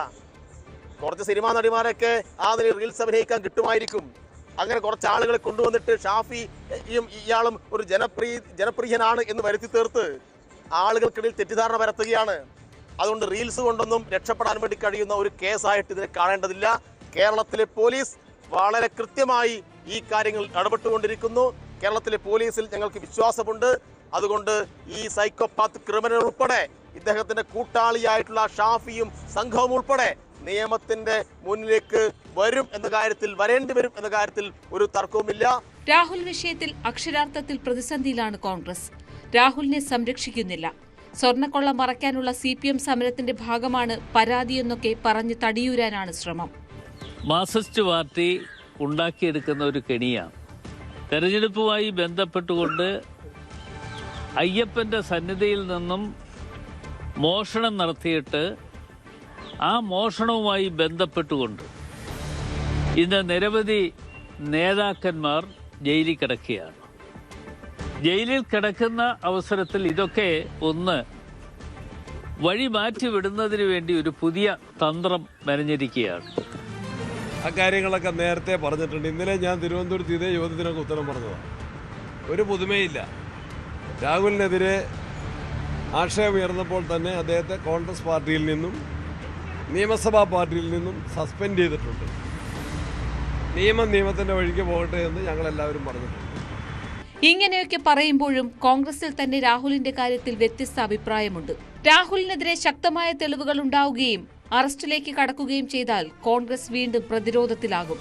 കുറച്ച് സിനിമാ നടിമാരൊക്കെ ആ നിലയിൽ റീൽസ് അഭിനയിക്കാൻ കിട്ടുമായിരിക്കും. അങ്ങനെ കുറച്ച് ആളുകളെ കൊണ്ടുവന്നിട്ട് ഷാഫിയും ഇയാളും ഒരു ജനപ്രിയനാണ് എന്ന് വരുത്തി തീർത്ത് ആളുകൾക്കിടയിൽ തെറ്റിദ്ധാരണ പരത്തുകയാണ്. അതുകൊണ്ട് റീൽസ് കൊണ്ടൊന്നും രക്ഷപ്പെടാൻ വേണ്ടി കഴിയുന്ന ഒരു കേസായിട്ട് ഇതിനെ കാണേണ്ടതില്ല. കേരളത്തിലെ പോലീസ് വളരെ കൃത്യമായി ഈ കാര്യങ്ങൾ ഇടപെട്ടുകൊണ്ടിരിക്കുന്നു. കേരളത്തിലെ പോലീസിൽ ഞങ്ങൾക്ക് വിശ്വാസമുണ്ട്. അതുകൊണ്ട് ഈ സൈക്കോപാത്ത് ക്രിമിനൽ ഉൾപ്പെടെ ഇദ്ദേഹത്തിന്റെ കൂട്ടാളിയായിട്ടുള്ള ഷാഫിയും സംഘവും ഉൾപ്പെടെ നിയമത്തിന്റെ മുന്നിലേക്ക് വരും എന്ന കാര്യത്തിൽ, വരേണ്ടി വരും എന്ന കാര്യത്തിൽ ഒരു തർക്കവുമില്ല. രാഹുൽ വിഷയത്തിൽ അക്ഷരാർത്ഥത്തിൽ പ്രതിസന്ധിയിലാണ് കോൺഗ്രസ്. രാഹുലിനെ സംരക്ഷിക്കുന്നില്ല. സ്വർണ്ണക്കൊള്ള മറയ്ക്കാനുള്ള CPM സമരത്തിന്റെ ഭാഗമാണ് പരാതിയെന്നൊക്കെ പറഞ്ഞ് തടിയൂരാനാണ് ശ്രമം. മാർക്സിസ്റ്റ് പാർട്ടി ഉണ്ടാക്കിയെടുക്കുന്ന ഒരു കെണിയാണ്. തെരഞ്ഞെടുപ്പുമായി ബന്ധപ്പെട്ടുകൊണ്ട് അയ്യപ്പന്റെ സന്നിധിയിൽ നിന്നും മോഷണം നടത്തിയിട്ട് ആ മോഷണവുമായി ബന്ധപ്പെട്ടുകൊണ്ട് ഇന്ന് നിരവധി നേതാക്കന്മാർ ജയിലിൽ കിടക്കുകയാണ്. ജയിലിൽ കിടക്കുന്ന അവസരത്തിൽ ഇതൊക്കെ ഒന്ന് വഴി മാറ്റിവിടുന്നതിന് വേണ്ടി ഒരു പുതിയ തന്ത്രം മെനഞ്ഞിരിക്കുകയാണ്. ആ കാര്യങ്ങളൊക്കെ നേരത്തെ പറഞ്ഞിട്ടുണ്ട്. ഇന്നലെ ഞാൻ തിരുവനന്തപുരത്ത് ഇതേ ചോദ്യത്തിനൊക്കെ ഉത്തരം പറഞ്ഞതാണ്. ഒരു പുതുമയില്ല. രാഹുലിനെതിരെ ആക്ഷേപം ഉയർന്നപ്പോൾ തന്നെ അദ്ദേഹത്തെ കോൺഗ്രസ് പാർട്ടിയിൽ നിന്നും നിയമസഭാ പാർട്ടിയിൽ നിന്നും സസ്പെൻഡ് ചെയ്തിട്ടുണ്ട്. നിയമത്തിൻ്റെ വഴിക്ക് പോകട്ടെ എന്ന് ഞങ്ങളെല്ലാവരും പറഞ്ഞിട്ടുണ്ട്. ഇങ്ങനെയൊക്കെ പറയുമ്പോഴും കോൺഗ്രസിൽ തന്നെ രാഹുലിന്റെ കാര്യത്തിൽ വ്യത്യസ്ത അഭിപ്രായമുണ്ട്. രാഹുലിനെതിരെ ശക്തമായ തെളിവുകൾ ഉണ്ടാവുകയും അറസ്റ്റിലേക്ക് കടക്കുകയും ചെയ്താൽ കോൺഗ്രസ് വീണ്ടും പ്രതിരോധത്തിലാകും.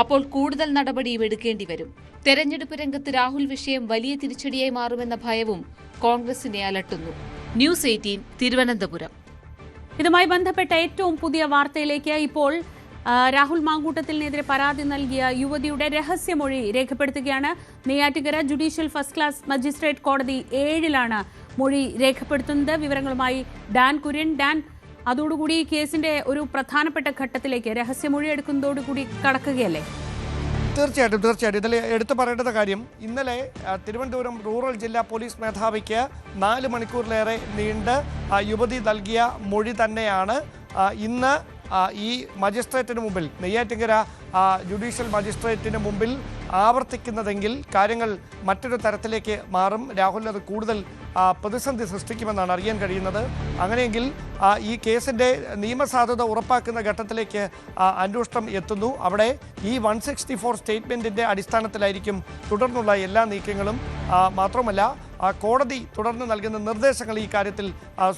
അപ്പോൾ കൂടുതൽ നടപടിയും എടുക്കേണ്ടി വരും. തെരഞ്ഞെടുപ്പ് രംഗത്ത് രാഹുൽ വിഷയം വലിയ തിരിച്ചടിയായി മാറുമെന്ന ഭയവും കോൺഗ്രസിനെ അലട്ടുന്നു. ന്യൂസ് 18 തിരുവനന്തപുരം. ഇതുമായി ബന്ധപ്പെട്ട ഏറ്റവും പുതിയ വാർത്തയിലേക്ക്. ഇപ്പോൾ രാഹുൽ മാങ്കൂട്ടത്തിനെതിരെ പരാതി നൽകിയ യുവതിയുടെ രഹസ്യമൊഴി രേഖപ്പെടുത്തുകയാണ്. Neyyattinkara judicial first class magistrate കോടതി 7 മൊഴി രേഖപ്പെടുത്തുന്നത്. വിവരങ്ങളുമായി ഡാൻ കുര്യൻ. ഡാൻ, അതോടുകൂടി കേസിന്റെ ഒരു പ്രധാനപ്പെട്ട ഘട്ടത്തിലേക്ക് രഹസ്യമൊഴി എടുക്കുന്നതോടുകൂടി കടക്കുകയല്ലേ? തീർച്ചയായിട്ടും ഇതിൽ എടുത്തു പറയേണ്ട കാര്യം, ഇന്നലെ തിരുവനന്തപുരം റൂറൽ ജില്ലാ പോലീസ് മേധാവിക്ക് 4 മണിക്കൂറിലേറെ നീണ്ട് യുവതി നൽകിയ മൊഴി തന്നെയാണ് ഇന്ന് ഈ മജിസ്ട്രേറ്റിന് മുമ്പിൽ, നെയ്യാറ്റിൻകര ജുഡീഷ്യൽ മജിസ്ട്രേറ്റിന് മുമ്പിൽ ആവർത്തിക്കുന്നതെങ്കിൽ കാര്യങ്ങൾ മറ്റൊരു തരത്തിലേക്ക് മാറും. രാഹുലിന് അത് കൂടുതൽ പ്രതിസന്ധി സൃഷ്ടിക്കുമെന്നാണ് അറിയാൻ കഴിയുന്നത്. അങ്ങനെയെങ്കിൽ ഈ കേസിൻ്റെ നിയമസാധുത ഉറപ്പാക്കുന്ന ഘട്ടത്തിലേക്ക് അന്വേഷണം എത്തുന്നു. അവിടെ ഈ 164 സ്റ്റേറ്റ്മെൻറ്റിൻ്റെ അടിസ്ഥാനത്തിലായിരിക്കും തുടർന്നുള്ള എല്ലാ നീക്കങ്ങളും. മാത്രമല്ല കോടതി തുടർന്ന് നൽകുന്ന നിർദ്ദേശങ്ങൾ ഈ കാര്യത്തിൽ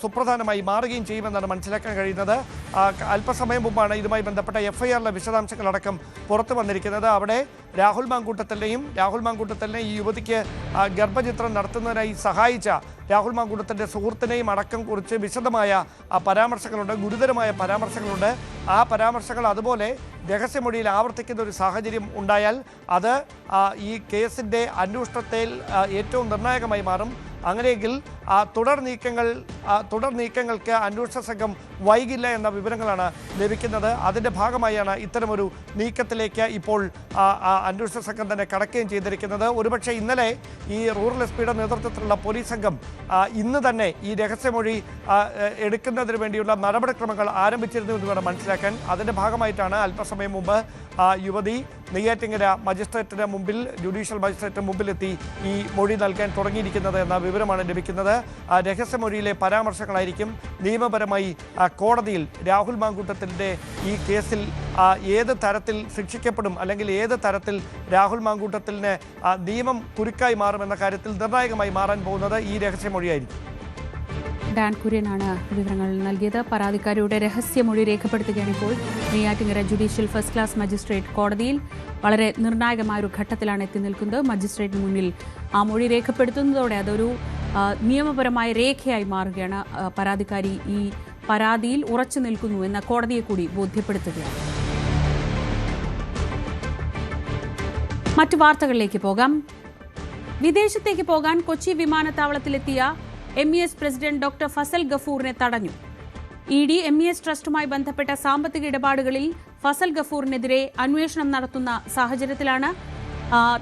സുപ്രധാനമായി മാറുകയും ചെയ്യുമെന്നാണ് മനസ്സിലാക്കാൻ കഴിയുന്നത്. അല്പസമയം മുമ്പാണ് ഇതുമായി ബന്ധപ്പെട്ട FIRലെ വിശദാംശങ്ങളടക്കം പുറത്തു വന്നിരിക്കുന്നത്. അവിടെ രാഹുൽ മാങ്കൂട്ടത്തിലെയും ഈ യുവതിക്ക് ഗർഭചിത്രം നടത്തുന്നതിനായി സഹായിച്ച രാഹുൽ മാങ്കൂട്ടത്തിൻ്റെ സുഹൃത്തിനെയും അടക്കം കുറിച്ച് വിശദമായ പരാമർശങ്ങളുണ്ട്, ഗുരുതരമായ പരാമർശങ്ങളുണ്ട്. ആ പരാമർശങ്ങൾ അതുപോലെ രഹസ്യമൊഴിയിൽ ആവർത്തിക്കുന്ന ഒരു സാഹചര്യം ഉണ്ടായാൽ അത് ഈ കേസിൻ്റെ അന്വേഷണത്തിൽ ഏറ്റവും നിർണായകമായി മാറും. അങ്ങനെയെങ്കിൽ തുടർ നീക്കങ്ങൾക്ക് അന്വേഷണ സംഘം വൈകില്ല എന്ന വിവരങ്ങളാണ് ലഭിക്കുന്നത്. അതിൻ്റെ ഭാഗമായാണ് ഇത്തരമൊരു നീക്കത്തിലേക്ക് ഇപ്പോൾ അന്വേഷണ സംഘം തന്നെ കടക്കുകയും ചെയ്തിരിക്കുന്നത്. ഒരുപക്ഷെ ഇന്നലെ ഈ റൂറൽ എസ്പിയുടെ നേതൃത്വത്തിലുള്ള പോലീസ് സംഘം ഇന്ന് തന്നെ ഈ രഹസ്യമൊഴി എടുക്കുന്നതിന് വേണ്ടിയുള്ള നടപടിക്രമങ്ങൾ ആരംഭിച്ചിരുന്നു എന്ന് വേണം മനസ്സിലാക്കാൻ. അതിൻ്റെ ഭാഗമായിട്ടാണ് അല്പസമയം മുമ്പ് യുവതി നെയ്യാറ്റിങ്കര മജിസ്ട്രേറ്റിന് മുമ്പിൽ, ജുഡീഷ്യൽ മജിസ്ട്രേറ്റിന് മുമ്പിലെത്തി ഈ മൊഴി നൽകാൻ തുടങ്ങിയിരിക്കുന്നത് എന്ന വിവരമാണ് ലഭിക്കുന്നത്. രഹസ്യമൊഴിയിലെ പരാമർശങ്ങളായിരിക്കും നിയമപരമായി കോടതിയിൽ രാഹുൽ മാങ്കൂട്ടത്തിൻ്റെ ഈ കേസിൽ ഏത് തരത്തിൽ ശിക്ഷിക്കപ്പെടും, അല്ലെങ്കിൽ ഏത് തരത്തിൽ രാഹുൽ മാങ്കൂട്ടത്തിന് നിയമം കുരുക്കായി മാറുമെന്ന കാര്യത്തിൽ നിർണായകമായി മാറാൻ പോകുന്നത് ഈ രഹസ്യമൊഴിയായിരിക്കും. ഡാൻ കുര്യനാണ് വിവരങ്ങൾ നൽകിയത്. പരാതിക്കാരിയുടെ രഹസ്യമൊഴി രേഖപ്പെടുത്തുകയാണ് ഇപ്പോൾ Neyyattinkara judicial first class magistrate കോടതിയിൽ. വളരെ നിർണായകമായൊരു ഘട്ടത്തിലാണ് എത്തി നിൽക്കുന്നത്. മജിസ്ട്രേറ്റിന് മുന്നിൽ ആ മൊഴി രേഖപ്പെടുത്തുന്നതോടെ അതൊരു നിയമപരമായ രേഖയായി മാറുകയാണ്. പരാതിക്കാരി ഈ പരാതിയിൽ ഉറച്ചു നിൽക്കുന്നു എന്ന കോടതിയെ കൂടി ബോധ്യപ്പെടുത്തുകയാണ്. മറ്റു വാർത്തകളിലേക്ക് പോകാം. വിദേശത്തേക്ക് പോകാൻ കൊച്ചി വിമാനത്താവളത്തിലെത്തിയ MES പ്രസിഡന്റ് ഡോക്ടർ ഫസൽ ഗഫൂറിനെ തടഞ്ഞു. ED MES ട്രസ്റ്റുമായി ബന്ധപ്പെട്ട സാമ്പത്തിക ഇടപാടുകളിൽ ഫസൽ ഗഫൂറിനെതിരെ അന്വേഷണം നടത്തുന്ന സാഹചര്യത്തിലാണ്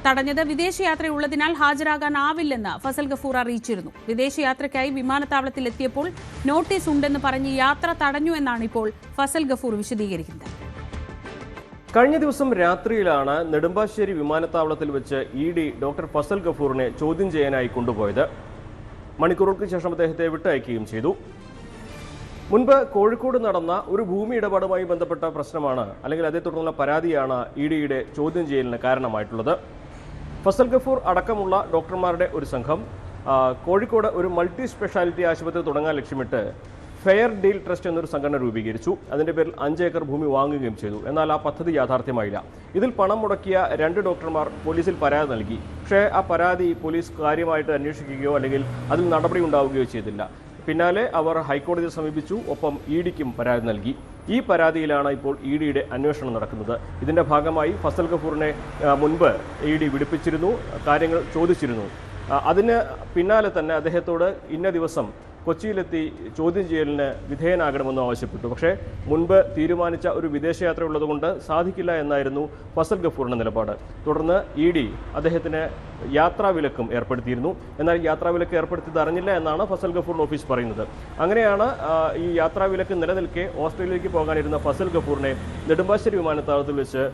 തടഞ്ഞത്. വിദേശയാത്രയുള്ളതിനാൽ ഹാജരാകാനാവില്ലെന്ന് ഫസൽ ഗഫൂർ അറിയിച്ചിരുന്നു. വിദേശയാത്രയ്ക്കായി വിമാനത്താവളത്തിലെത്തിയപ്പോൾ നോട്ടീസ് ഉണ്ടെന്ന് പറഞ്ഞ് യാത്ര തടഞ്ഞു എന്നാണ് ഇപ്പോൾ ഫസൽ ഗഫൂർ വിശദീകരിക്കുന്നത്. കഴിഞ്ഞ ദിവസം രാത്രിയിലാണ് നെടുമ്പാശ്ശേരി വിമാനത്താവളത്തിൽ വെച്ച് ED ഡോക്ടർ ഫസൽ ഗഫൂറിനെ ചോദ്യം ചെയ്യാനായി കൊണ്ടുപോയത്. മണിക്കൂറുകൾക്ക് ശേഷം അദ്ദേഹത്തെ വിട്ടയക്കുകയും ചെയ്തു. മുൻപ് കോഴിക്കോട് നടന്ന ഒരു ഭൂമി ഇടപാടുമായി ബന്ധപ്പെട്ട പ്രശ്നമാണ്, അല്ലെങ്കിൽ അതേ തുടർന്നുള്ള പരാതിയാണ് EDയുടെ ചോദ്യം ചെയ്യലിന് കാരണമായിട്ടുള്ളത്. ഫസൽ ഗഫൂർ അടക്കമുള്ള ഡോക്ടർമാരുടെ ഒരു സംഘം കോഴിക്കോട് ഒരു മൾട്ടി സ്പെഷ്യാലിറ്റി ആശുപത്രി തുടങ്ങാൻ ലക്ഷ്യമിട്ട് ഫെയർ ഡീൽ ട്രസ്റ്റ് എന്നൊരു സംഘടന രൂപീകരിച്ചു. അതിൻ്റെ പേരിൽ 5 ഏക്കർ ഭൂമി വാങ്ങുകയും ചെയ്തു. എന്നാൽ ആ പദ്ധതി യാഥാർത്ഥ്യമായില്ല. ഇതിൽ പണം മുടക്കിയ 2 ഡോക്ടർമാർ പോലീസിൽ പരാതി നൽകി. പക്ഷേ ആ പരാതി പോലീസ് കാര്യമായിട്ട് അന്വേഷിക്കുകയോ അല്ലെങ്കിൽ അതിൽ നടപടി ഉണ്ടാവുകയോ ചെയ്തില്ല. പിന്നാലെ അവർ ഹൈക്കോടതിയെ സമീപിച്ചു, ഒപ്പം EDക്കും പരാതി നൽകി. ഈ പരാതിയിലാണ് ഇപ്പോൾ EDയുടെ അന്വേഷണം നടക്കുന്നത്. ഇതിൻ്റെ ഭാഗമായി ഫസൽ ഗഫൂറിനെ മുൻപ് ED വിളിപ്പിച്ചിരുന്നു, കാര്യങ്ങൾ ചോദിച്ചിരുന്നു. അതിന് പിന്നാലെ തന്നെ അദ്ദേഹത്തോട് ഇന്ന ദിവസം കൊച്ചിയിലെത്തി ചോദ്യം ചെയ്യലിന് വിധേയനാകണമെന്നും ആവശ്യപ്പെട്ടു. പക്ഷേ മുൻപ് തീരുമാനിച്ച ഒരു വിദേശയാത്ര ഉള്ളതുകൊണ്ട് സാധിക്കില്ല എന്നായിരുന്നു ഫസൽ ഗഫൂറിൻ്റെ നിലപാട്. തുടർന്ന് ED അദ്ദേഹത്തിന് യാത്രാവിലക്കും ഏർപ്പെടുത്തിയിരുന്നു. എന്നാൽ യാത്രാവിലക്ക് ഏർപ്പെടുത്തിയത് അറിഞ്ഞില്ല എന്നാണ് ഫസൽ ഗഫൂറിൻ്റെ ഓഫീസ് പറയുന്നത്. അങ്ങനെയാണ് ഈ യാത്രാവിലക്ക് നിലനിൽക്കെ ഓസ്ട്രേലിയയിലേക്ക് പോകാനിരുന്ന ഫസൽ ഗഫൂറിനെ നെടുമ്പാശ്ശേരി വിമാനത്താവളത്തിൽ വെച്ച്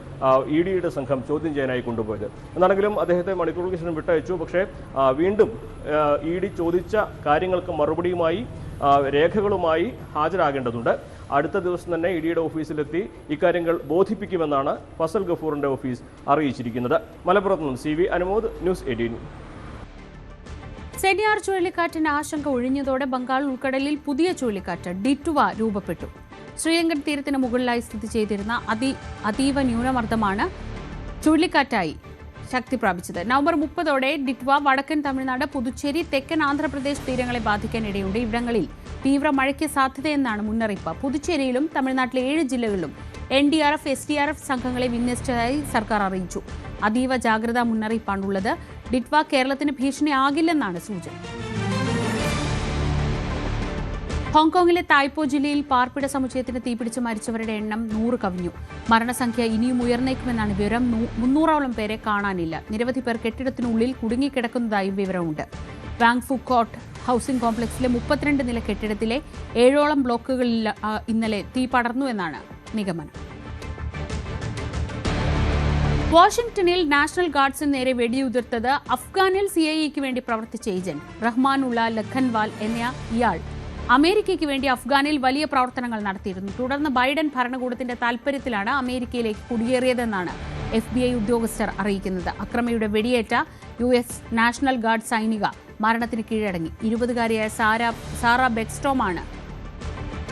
EDയുടെ സംഘം ചോദ്യം ചെയ്യാനായി കൊണ്ടുപോയത്. എന്നാണെങ്കിലും അദ്ദേഹത്തെ മണിക്കൂറുകൾക്ക് ശേഷം വിട്ടയച്ചു. പക്ഷേ വീണ്ടും ED ചോദിച്ച കാര്യങ്ങൾക്ക് മറുപടിയുമായി രേഖകളുമായി ഹാജരാകേണ്ടതുണ്ട്. അടുത്ത ദിവസം തന്നെ EDയുടെ ഓഫീസിലെത്തി ഇക്കാര്യങ്ങൾ ബോധിപ്പിക്കുമെന്നാണ് ഫസൽ ഗഫൂറിന്റെ ഓഫീസ് അറിയിച്ചിരിക്കുന്നത്. മലപ്പുറത്ത് നിന്നും CV അനുമോദ്, ന്യൂസ് 18. സെനിയാർ ചുഴലിക്കാറ്റിന്റെ ആശങ്ക ഒഴിഞ്ഞതോടെ ബംഗാൾ ഉൾക്കടലിൽ പുതിയ ചുഴലിക്കാറ്റ് ഡിറ്റുവ രൂപപ്പെട്ടു. ശ്രീലങ്കൻ തീരത്തിന് മുകളിലായി സ്ഥിതി ചെയ്തിരുന്ന അതീവ ന്യൂനമർദ്ദമാണ് ചുഴലിക്കാറ്റായി ശക്തി പ്രാപിച്ചത്. നവംബർ 30ഓടെ ഡിറ്റ്വ വടക്കൻ തമിഴ്നാട്, പുതുച്ചേരി, തെക്കൻ ആന്ധ്രാപ്രദേശ് തീരങ്ങളെ ബാധിക്കാനിടയുണ്ട്. ഇവിടങ്ങളിൽ തീവ്ര മഴയ്ക്ക് സാധ്യതയെന്നാണ് മുന്നറിയിപ്പ്. പുതുച്ചേരിയിലും തമിഴ്നാട്ടിലെ 7 ജില്ലകളിലും NDRF, SDRF സംഘങ്ങളെ വിന്യസിച്ചതായി സർക്കാർ അറിയിച്ചു. അതീവ ജാഗ്രതാ മുന്നറിയിപ്പാണുള്ളത്. ഡിറ്റ്വ കേരളത്തിന് ഭീഷണിയാകില്ലെന്നാണ് സൂചന. ഹോങ്കോങ്ങിലെ തായ്പോ ജില്ലയിൽ പാർപ്പിട സമുച്ചയത്തിന് തീപിടിച്ച് മരിച്ചവരുടെ എണ്ണം 100 കവിഞ്ഞു. മരണസംഖ്യ ഇനിയും ഉയർന്നേക്കുമെന്നാണ് വിവരം. 300ഓളം പേരെ കാണാനില്ല. നിരവധി പേർ കെട്ടിടത്തിനുള്ളിൽ കുടുങ്ങിക്കിടക്കുന്നതായും വിവരമുണ്ട്. വാങ് ഫു കോട്ട് ഹൗസിംഗ് കോംപ്ലക്സിലെ 32 നില കെട്ടിടത്തിലെ 7ഓളം ബ്ലോക്കുകളിൽ ഇന്നലെ തീ പടർന്നു എന്നാണ് നിഗമനം. വാഷിംഗ്ടണിൽ നാഷണൽ ഗാർഡ്സിന് നേരെ വെടിയുതിർത്തത് അഫ്ഗാനിൽ CIA വേണ്ടി പ്രവർത്തിച്ച ഏജന്റ് റഹ്മാനുള്ള ലഖൻവാൽ എന്ന ഇയാൾ അമേരിക്കയ്ക്ക് വേണ്ടി അഫ്ഗാനിൽ വലിയ പ്രവർത്തനങ്ങൾ നടത്തിയിരുന്നു. തുടർന്ന് ബൈഡൻ ഭരണകൂടത്തിന്റെ താൽപര്യത്തിലാണ് അമേരിക്കയിലേക്ക് കുടിയേറിയതെന്നാണ് FBI ഉദ്യോഗസ്ഥർ അറിയിക്കുന്നത്. അക്രമിയുടെ വെടിയേറ്റ US നാഷണൽ ഗാർഡ് സൈനിക മരണത്തിന് കീഴടങ്ങി. 20-കാരിയായ സാറ ബെക്സ്റ്റോമാണ്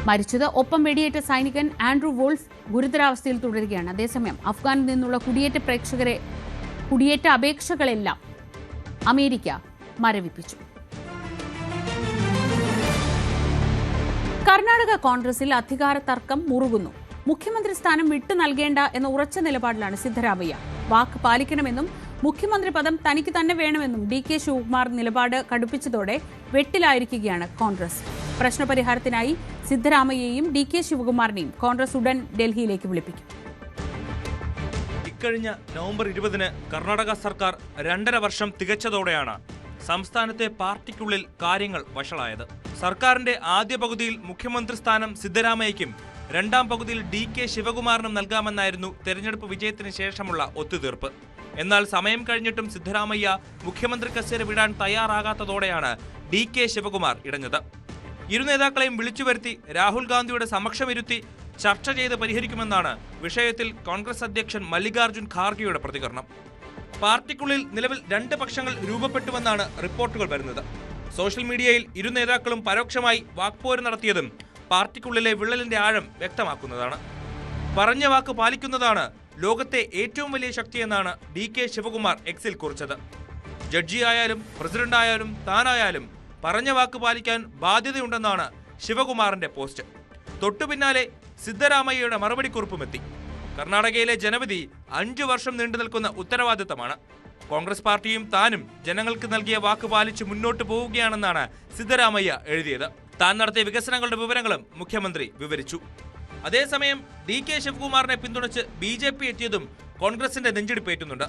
മരിച്ചത്. ഒപ്പം വെടിയേറ്റ സൈനികൻ ആൻഡ്രൂ വോൾഫ് ഗുരുതരാവസ്ഥയിൽ തുടരുകയാണ്. അതേസമയം അഫ്ഗാനിൽ നിന്നുള്ള കുടിയേറ്റ അപേക്ഷകളെല്ലാം അമേരിക്ക മരവിപ്പിച്ചു. കർണാടക കോൺഗ്രസിൽ അധികാര തർക്കം മുറുകുന്നു. മുഖ്യമന്ത്രി സ്ഥാനം വിട്ടു നൽകേണ്ട എന്ന ഉറച്ച നിലപാടിലാണ് സിദ്ധരാമയ്യ. വാക്ക് പാലിക്കണമെന്നും മുഖ്യമന്ത്രി പദം തനിക്ക് തന്നെ വേണമെന്നും DK ശിവകുമാർ നിലപാട് കടുപ്പിച്ചതോടെ വെട്ടിലായിരിക്കുകയാണ് കോൺഗ്രസ്. പ്രശ്നപരിഹാരത്തിനായി സിദ്ധരാമയ്യയെയും DK ശിവകുമാറിനെയും കോൺഗ്രസ് ഉടൻ ഡൽഹിയിലേക്ക് വിളിപ്പിക്കും. ഇക്കഴിഞ്ഞ നവംബർ 20-ന് കർണാടക സർക്കാർ 2.5 വർഷം തികച്ചതോടെയാണ് സംസ്ഥാനത്തെ പാർട്ടിക്കുള്ളിൽ കാര്യങ്ങൾ വഷളായത്. സർക്കാരിന്റെ ആദ്യ പകുതിയിൽ മുഖ്യമന്ത്രി സ്ഥാനം സിദ്ധരാമയ്യയ്ക്കും രണ്ടാം പകുതിയിൽ DK ശിവകുമാറിനും നൽകാമെന്നായിരുന്നു തെരഞ്ഞെടുപ്പ് വിജയത്തിന് ശേഷമുള്ള ഒത്തുതീർപ്പ്. എന്നാൽ സമയം കഴിഞ്ഞിട്ടും സിദ്ധരാമയ്യ മുഖ്യമന്ത്രി കസേര വിടാൻ തയ്യാറാകാത്തതോടെയാണ് DK ശിവകുമാർ ഇടഞ്ഞത്. ഇരു നേതാക്കളെയും വിളിച്ചുവരുത്തി രാഹുൽ ഗാന്ധിയുടെ സമക്ഷമിരുത്തി ചർച്ച ചെയ്ത് പരിഹരിക്കുമെന്നാണ് വിഷയത്തിൽ കോൺഗ്രസ് അധ്യക്ഷൻ മല്ലികാർജുൻ ഖാർഗെയുടെ പ്രതികരണം. പാർട്ടിക്കുള്ളിൽ നിലവിൽ 2 പക്ഷങ്ങൾ രൂപപ്പെട്ടുവെന്നാണ് റിപ്പോർട്ടുകൾ വരുന്നത്. സോഷ്യൽ മീഡിയയിൽ ഇരു നേതാക്കളും പരോക്ഷമായി വാക്പോര് നടത്തിയതും പാർട്ടിക്കുള്ളിലെ വിള്ളലിന്റെ ആഴം വ്യക്തമാക്കുന്നതാണ്. പറഞ്ഞ വാക്ക് പാലിക്കുന്നതാണ് ലോകത്തെ ഏറ്റവും വലിയ ശക്തിയെന്നാണ് DK ശിവകുമാർ എക്സിൽ കുറിച്ചത്. ജഡ്ജിയായാലും പ്രസിഡന്റായാലും താനായാലും പറഞ്ഞ വാക്ക് പാലിക്കാൻ ബാധ്യതയുണ്ടെന്നാണ് ശിവകുമാറിന്റെ പോസ്റ്റ്. തൊട്ടുപിന്നാലെ സിദ്ധരാമയ്യയുടെ മറുപടി കുറിപ്പുമെത്തി. കർണാടകയിലെ ജനവിധി 5 വർഷം നീണ്ടു നിൽക്കുന്ന ഉത്തരവാദിത്തമാണ്. കോൺഗ്രസ് പാർട്ടിയും താനും ജനങ്ങൾക്ക് നൽകിയ വാക്ക് പാലിച്ച് മുന്നോട്ട് പോവുകയാണെന്നാണ് സിദ്ധരാമയ്യ എഴുതിയത്. താൻ നടത്തിയ വികസനങ്ങളുടെ വിവരങ്ങളും മുഖ്യമന്ത്രി വിവരിച്ചു. അതേസമയം DK ശിവകുമാറിനെ പിന്തുണച്ച് BJP എത്തിയതും കോൺഗ്രസിന്റെ നെഞ്ചിടിപ്പേറ്റുന്നുണ്ട്.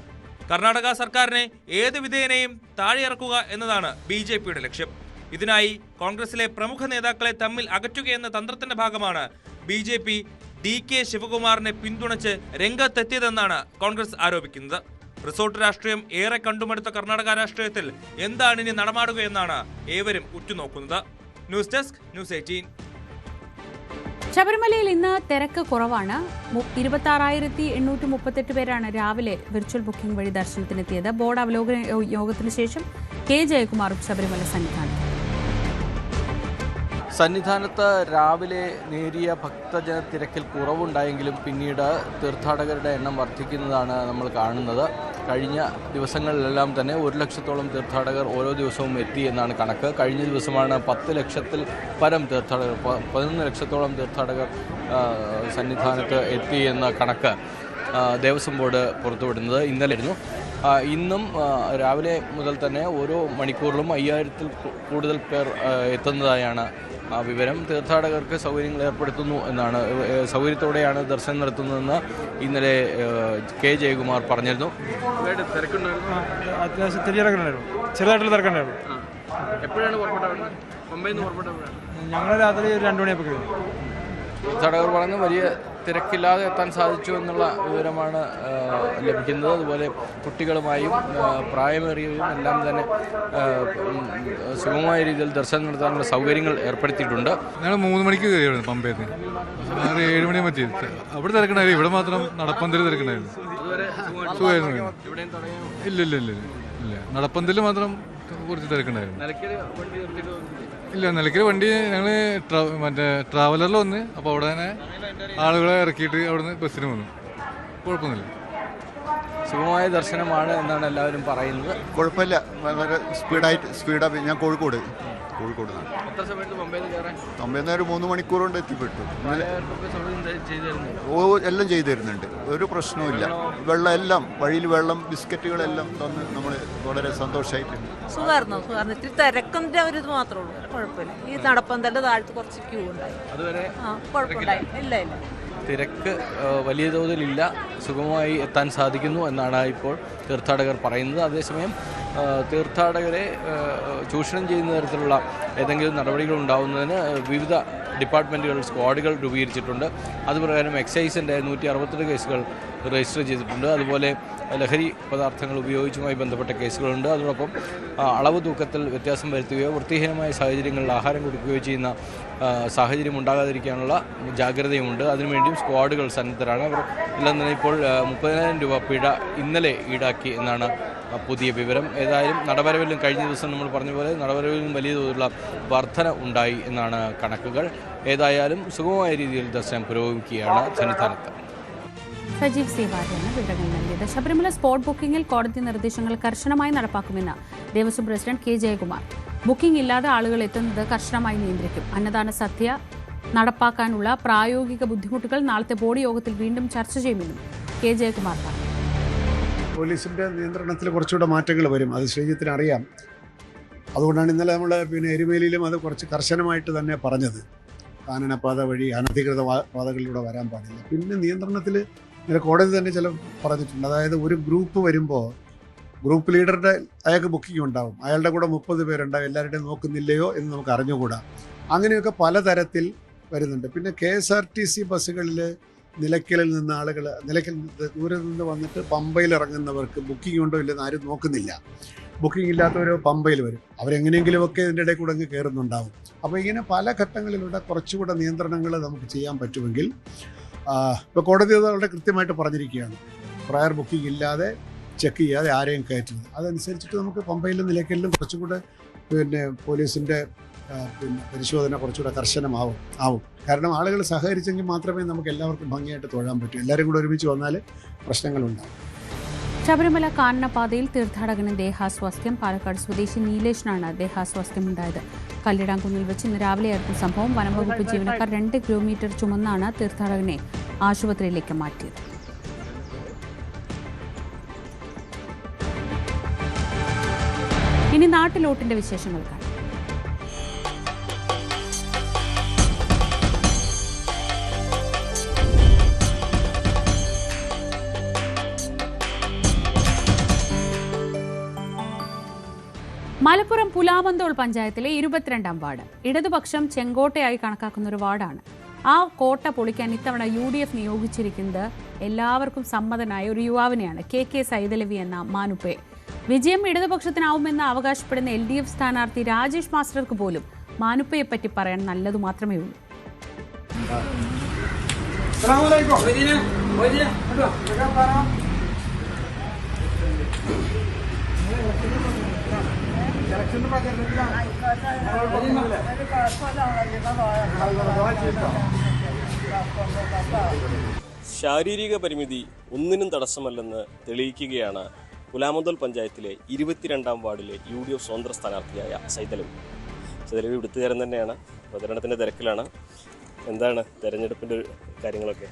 കർണാടക സർക്കാരിനെ ഏത് വിധേയനെയും താഴെയിറക്കുക എന്നതാണ് BJPയുടെ ലക്ഷ്യം. ഇതിനായി കോൺഗ്രസിലെ പ്രമുഖ നേതാക്കളെ തമ്മിൽ അകറ്റുകയെന്ന തന്ത്രത്തിന്റെ ഭാഗമാണ് BJP DK ശിവകുമാറിനെ പിന്തുണച്ച് രംഗത്തെത്തിയതെന്നാണ് കോൺഗ്രസ് ആരോപിക്കുന്നത്. റിസോർട്ട് രാഷ്ട്രീയം ഏറെ കണ്ടുമടുത്ത കർണാടക രാഷ്ട്രീയത്തിൽ എന്താണ് ഇനി നടമാടുകയെന്നാണ് ഏവരും ഉറ്റുനോക്കുന്നത്. News desk, news 18. ശബരിമലയിൽ ഇന്ന് തിരക്ക് കുറവാണ്. 26,838 പേരാണ് രാവിലെ വിർച്വൽ ബുക്കിംഗ് വഴി ദർശനത്തിനെത്തിയത്. ബോർഡ് അവലോകന യോഗത്തിന് ശേഷം K ജയകുമാറും ശബരിമല സന്നിധാനത്ത് രാവിലെ നേരിയ ഭക്തജന തിരക്കിൽ കുറവുണ്ടായെങ്കിലും പിന്നീട് തീർത്ഥാടകരുടെ എണ്ണം വർദ്ധിക്കുന്നതാണ് നമ്മൾ കാണുന്നത്. കഴിഞ്ഞ ദിവസങ്ങളിലെല്ലാം തന്നെ 1 ലക്ഷത്തോളം തീർത്ഥാടകർ ഓരോ ദിവസവും എത്തി എന്നാണ് കണക്ക്. കഴിഞ്ഞ ദിവസമാണ് 10 ലക്ഷത്തിൽ പരം തീർത്ഥാടകർ 11 ലക്ഷത്തോളം തീർത്ഥാടകർ സന്നിധാനത്ത് എത്തി എന്ന കണക്ക് ദേവസ്വം ബോർഡ് പുറത്തുവിടുന്നത് ഇന്നലെയായിരുന്നു. ഇന്നും രാവിലെ മുതൽ തന്നെ ഓരോ മണിക്കൂറിലും 5000-ൽ കൂടുതൽ പേർ എത്തുന്നതായാണ് വിവരം. തീർത്ഥാടകർക്ക് സൗകര്യങ്ങൾ ഏർപ്പെടുത്തുന്നു എന്നാണ്, സൗകര്യത്തോടെയാണ് ദർശനം നടത്തുന്നതെന്ന് ഇന്നലെ K ജയകുമാർ പറഞ്ഞിരുന്നു. അത്യാവശ്യം ചെറുതായിട്ടുള്ള തിരക്കുണ്ടായിരുന്നു. എപ്പോഴാണ് പുറപ്പെട്ടത്? മുംബൈയിൽ നിന്ന് പുറപ്പെട്ടപ്പോഴാണ് ഞങ്ങൾ രാത്രി 2 മണിയപ്പോൾ കഴിഞ്ഞു. തീർത്ഥാടകർ പറഞ്ഞു വലിയ തിരക്കില്ലാതെ എത്താൻ സാധിച്ചു എന്നുള്ള വിവരമാണ് ലഭിക്കുന്നത്. അതുപോലെ കുട്ടികളുമായും പ്രായമേറിയവരും എല്ലാം തന്നെ സുഗമമായ രീതിയിൽ ദർശനം നടത്താനുള്ള സൗകര്യങ്ങൾ ഏർപ്പെടുത്തിയിട്ടുണ്ട്. ഞങ്ങൾ 3 മണിക്ക് കയറിയായിരുന്നു പമ്പയിൽ നിന്ന്. 7 മണിയും പറ്റി. അവിടെ തിരക്കുണ്ടായിരുന്നു, ഇവിടെ മാത്രം നടപ്പന്തൽ തിരക്കുണ്ടായിരുന്നു. സുഖമായിരുന്നു. ഇല്ല നടപ്പന്തൽ മാത്രം കുറച്ച് തിരക്കുണ്ടായിരുന്നു. ഇല്ല, നിലയ്ക്കൽ വണ്ടി ഞങ്ങൾ മറ്റേ ട്രാവലറിൽ വന്ന്, അപ്പോൾ അവിടെ തന്നെ ആളുകളെ ഇറക്കിയിട്ട് അവിടുന്ന് ബസ്സിന് വന്നു. കുഴപ്പമൊന്നുമില്ല, സുഗമമായ ദർശനമാണ് എന്നാണ് എല്ലാവരും പറയുന്നത്. കുഴപ്പമില്ല, വളരെ സ്പീഡായി. ഞാൻ കോഴിക്കോട് എത്ര സമയത്ത് മുംബൈയിൽ കയറാൻ? മുംബൈയിൽ നിന്ന് ഒരു 3 മണിക്കൂർ കൊണ്ട് എത്തിപ്പെട്ടു. എല്ലാം ചെയ്തു തരുന്നുണ്ട്, ഒരു പ്രശ്നവുമില്ല. വെള്ളം എല്ലാം വഴിയിൽ, വെള്ളം ബിസ്ക്കറ്റുകളെല്ലാം തന്ന് നമ്മൾ വളരെ സന്തോഷമായിട്ടുണ്ട്. സുഖമായിരുന്നു. ഇത്തിരി തിരക്കിൻ്റെ ഒരു ഇത് മാത്രമേ ഉള്ളൂ, കുഴപ്പമില്ല. ഈ നടപ്പന്തലിൻ്റെ താഴത്ത് കുറച്ച് ക്യൂ ഉണ്ടായി. അതുവരെ കുഴപ്പമുണ്ടായി. ഇല്ല തിരക്ക് വലിയ തോതിലില്ല, സുഗമമായി എത്താൻ സാധിക്കുന്നു എന്നാണ് ഇപ്പോൾ തീർത്ഥാടകർ പറയുന്നത്. അതേസമയം തീർത്ഥാടകരെ ചൂഷണം ചെയ്യുന്ന തരത്തിലുള്ള ഏതെങ്കിലും നടപടികൾ ഉണ്ടാവുന്നതിന് വിവിധ ഡിപ്പാർട്ട്മെൻറ്റുകൾ സ്ക്വാഡുകൾ രൂപീകരിച്ചിട്ടുണ്ട്. അതുപ്രകാരം എക്സൈസിൻ്റെ 162 കേസുകൾ രജിസ്റ്റർ ചെയ്തിട്ടുണ്ട്. അതുപോലെ ലഹരി പദാർത്ഥങ്ങൾ ഉപയോഗിച്ചുമായി ബന്ധപ്പെട്ട കേസുകളുണ്ട്. അതോടൊപ്പം അളവ് തൂക്കത്തിൽ വ്യത്യാസം വരുത്തുകയോ വൃത്തിഹീനമായ സാഹചര്യങ്ങളിൽ ആഹാരം കൊടുക്കുകയോ ചെയ്യുന്ന സാഹചര്യം ഉണ്ടാകാതിരിക്കാനുള്ള ജാഗ്രതയുമുണ്ട്. അതിനുവേണ്ടിയും സ്ക്വാഡുകൾ സന്നദ്ധരാണ്. അവർ എല്ലാം തന്നെ ഇപ്പോൾ 30,000 രൂപ പിഴ ഇന്നലെ ഈടാക്കി എന്നാണ് പുതിയ വിവരം. ഏതായാലും നടവരവിലും കഴിഞ്ഞ ദിവസം നമ്മൾ പറഞ്ഞ പോലെ നടവരവിലും വലിയ തോതിലുള്ള വർധന ഉണ്ടായി എന്നാണ് കണക്കുകൾ. ഏതായാലും സുഗമമായ രീതിയിൽ ദർശനം പുരോഗമിക്കുകയാണ് സന്നിധാനത്ത്. സജീവ് സേവാരിയാണ് വിവരങ്ങൾ നൽകിയത്. ശബരിമല സ്പോട്ട് ബുക്കിംഗിൽ കോടതി നിർദ്ദേശങ്ങൾ കർശനമായി നടപ്പാക്കുമെന്ന് Devaswom president K Jayakumar. Booking ഇല്ലാതെ ആളുകൾ എത്തുന്നത് കർശനമായി നിയന്ത്രിക്കും. അന്നദാന സദ്യ നടപ്പാക്കാനുള്ള പ്രായോഗിക ബുദ്ധിമുട്ടുകൾ നാളത്തെ ബോർഡ് യോഗത്തിൽ വീണ്ടും ചർച്ച ചെയ്യുമെന്നും കെ ജയകുമാർ പറഞ്ഞു. പോലീസിൻ്റെ നിയന്ത്രണത്തിൽ കുറച്ചുകൂടെ മാറ്റങ്ങൾ വരും, അത് ശ്രീജിത്തിന് അറിയാം. അതുകൊണ്ടാണ് ഇന്നലെ നമ്മൾ എരുമേലിയിലും അത് കുറച്ച് കർശനമായിട്ട് തന്നെ പറഞ്ഞത്. കാനനപാത വഴി അനധികൃത പാതകളിലൂടെ വരാൻ പാടില്ല. പിന്നെ നിയന്ത്രണത്തിൽ കോടതി തന്നെ ചില പറഞ്ഞിട്ടുണ്ട്. അതായത് ഒരു ഗ്രൂപ്പ് വരുമ്പോൾ ഗ്രൂപ്പ് ലീഡറുടെ അയാൾക്ക് ബുക്കിംഗ് ഉണ്ടാവും, അയാളുടെ കൂടെ 30 പേരുണ്ടാവും, എല്ലാവരുടെയും നോക്കുന്നില്ലയോ എന്ന് നമുക്ക് അറിഞ്ഞുകൂടാ. അങ്ങനെയൊക്കെ പലതരത്തിൽ വരുന്നുണ്ട്. പിന്നെ KSRTC ബസ്സുകളിൽ നിലയ്ക്കലിൽ നിന്ന് ആളുകൾ ദൂരെ നിന്ന് വന്നിട്ട് പമ്പയിൽ ഇറങ്ങുന്നവർക്ക് ബുക്കിംഗ് ഉണ്ടോ ഇല്ലെന്ന് ആരും നോക്കുന്നില്ല. ബുക്കിംഗ് ഇല്ലാത്തവർ പമ്പയിൽ വരും, അവരെങ്ങനെയെങ്കിലുമൊക്കെ ഇതിൻ്റെ ഇടയിൽ കൂടെ അങ്ങ് കയറുന്നുണ്ടാവും. അപ്പോൾ ഇങ്ങനെ പല ഘട്ടങ്ങളിലൂടെ കുറച്ചുകൂടെ നിയന്ത്രണങ്ങൾ നമുക്ക് ചെയ്യാൻ പറ്റുമെങ്കിൽ, ഇപ്പോൾ കോടതി വളരെ കൃത്യമായിട്ട് പറഞ്ഞിരിക്കുകയാണ്, പ്രയർ ബുക്കിംഗ് ഇല്ലാതെ ചെക്ക് ചെയ്യാതെ ആരെയും കയറ്റുന്നത്. അതനുസരിച്ചിട്ട് നമുക്ക് പമ്പയിലും നിലയ്ക്കലിലും കുറച്ചുകൂടെ പോലീസിൻ്റെ പരിശോധന കുറച്ചുകൂടെ കർശനമാവും. കാരണം ആളുകൾ സഹകരിച്ചെങ്കിൽ മാത്രമേ നമുക്ക് എല്ലാവർക്കും ഭംഗിയായിട്ട് തൊഴാൻ പറ്റൂ. എല്ലാവരും കൂടെ ഒരുമിച്ച് വന്നാൽ പ്രശ്നങ്ങളുണ്ടാവും. ശബരിമല കാനനപാതയിൽ തീർത്ഥാടകന് ദേഹാസ്വാസ്ഥ്യം. പാലക്കാട് സ്വദേശി നീലേഷിനാണ് ദേഹാസ്വാസ്ഥ്യമുണ്ടായത്. കല്ലിടാംകുന്നിൽ വെച്ച് ഇന്ന് രാവിലെയായിരുന്നു സംഭവം. വനംവകുപ്പ് ജീവനക്കാർ 2 കിലോമീറ്റർ ചുമന്നാണ് തീർത്ഥാടകനെ ആശുപത്രിയിലേക്ക് മാറ്റിയത്. ഇനി നാട്ടിലോട്ടിന്റെ വിശേഷങ്ങൾ കാണാം. മലപ്പുറം പുലാമന്തോൾ പഞ്ചായത്തിലെ 22ാം വാർഡ് ഇടതുപക്ഷം ചെങ്കോട്ടയായി കണക്കാക്കുന്ന ഒരു വാർഡാണ്. ആ കോട്ട പൊളിക്കാൻ ഇത്തവണ UDF നിയോഗിച്ചിരിക്കുന്നത് എല്ലാവർക്കും സമ്മതനായ ഒരു യുവാവിനെയാണ്, KK സൈതലവി എന്ന മാനുപ്പെ. വിജയം ഇടതുപക്ഷത്തിനാവുമെന്ന് അവകാശപ്പെടുന്ന LDF സ്ഥാനാർത്ഥി രാജേഷ് മാസ്റ്റർക്ക് പോലും മാനുപ്പയെ പറ്റി പറയാൻ നല്ലതു മാത്രമേ ഉള്ളൂ. ശാരീരിക പരിമിതി ഒന്നിനും തടസ്സമല്ലെന്ന് തെളിയിക്കുകയാണ് പുലാമന്തോൾ പഞ്ചായത്തിലെ 22ാം വാർഡിലെ UDF സ്വതന്ത്ര സ്ഥാനാർത്ഥിയായ സൈതലവി. സൈതലവി ഇവിടുത്തുകാരൻ തന്നെയാണ്, പ്രചരണത്തിൻ്റെ തിരക്കിലാണ്. എന്താണ് തെരഞ്ഞെടുപ്പിൻ്റെ കാര്യങ്ങളൊക്കെ?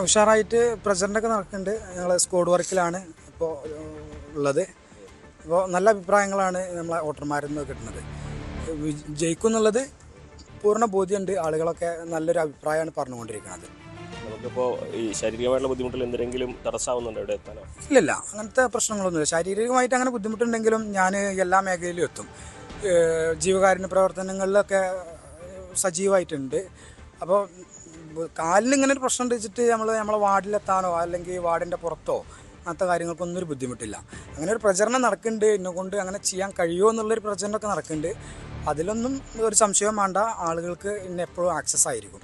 ഉഷാറായിട്ട് പ്രചരണമൊക്കെ നടക്കുന്നുണ്ട്. ഞങ്ങൾ സ്ക്വാഡ് വർക്കിലാണ് ഇപ്പോൾ ഉള്ളത്. അപ്പോൾ നല്ല അഭിപ്രായങ്ങളാണ് നമ്മളെ വോട്ടർമാരിൽ നിന്ന് കിട്ടുന്നത്. ജയിക്കും എന്നുള്ളത് പൂർണ്ണ ബോധ്യമുണ്ട്. ആളുകളൊക്കെ നല്ലൊരു അഭിപ്രായമാണ് പറഞ്ഞുകൊണ്ടിരിക്കുന്നത്. നമുക്കിപ്പോൾ ഈ ശാരീരികമായിട്ടുള്ള ബുദ്ധിമുട്ടിൽ എന്തെങ്കിലും തടസ്സമാവുന്നുണ്ടോ ഇവിടെ എത്താനോ? ഇല്ല, അങ്ങനത്തെ പ്രശ്നങ്ങളൊന്നുമില്ല. ശാരീരികമായിട്ട് അങ്ങനെ ബുദ്ധിമുട്ടുണ്ടെങ്കിലും ഞാൻ എല്ലാ മേഖലയിലും എത്തും. ജീവകാരുണ്യ പ്രവർത്തനങ്ങളിലൊക്കെ സജീവമായിട്ടുണ്ട്. അപ്പോൾ കാലിന് ഇങ്ങനെ ഒരു പ്രശ്നം വെച്ചിട്ട് നമ്മളെ വാർഡിലെത്താനോ അല്ലെങ്കിൽ വാർഡിൻ്റെ പുറത്തോ അങ്ങനത്തെ കാര്യങ്ങൾക്കൊന്നും ഒരു ബുദ്ധിമുട്ടില്ല. അങ്ങനെ ഒരു പ്രചരണം നടക്കുന്നുണ്ട്. എന്നെക്കൊണ്ട് അങ്ങനെ ചെയ്യാൻ കഴിയുമോ എന്നുള്ളൊരു പ്രചരണമൊക്കെ നടക്കുന്നുണ്ട്. അതിലൊന്നും ഒരു സംശയം വേണ്ട. ആളുകൾക്ക് ഇന്ന് എപ്പോഴും ആക്സസ് ആയിരിക്കും.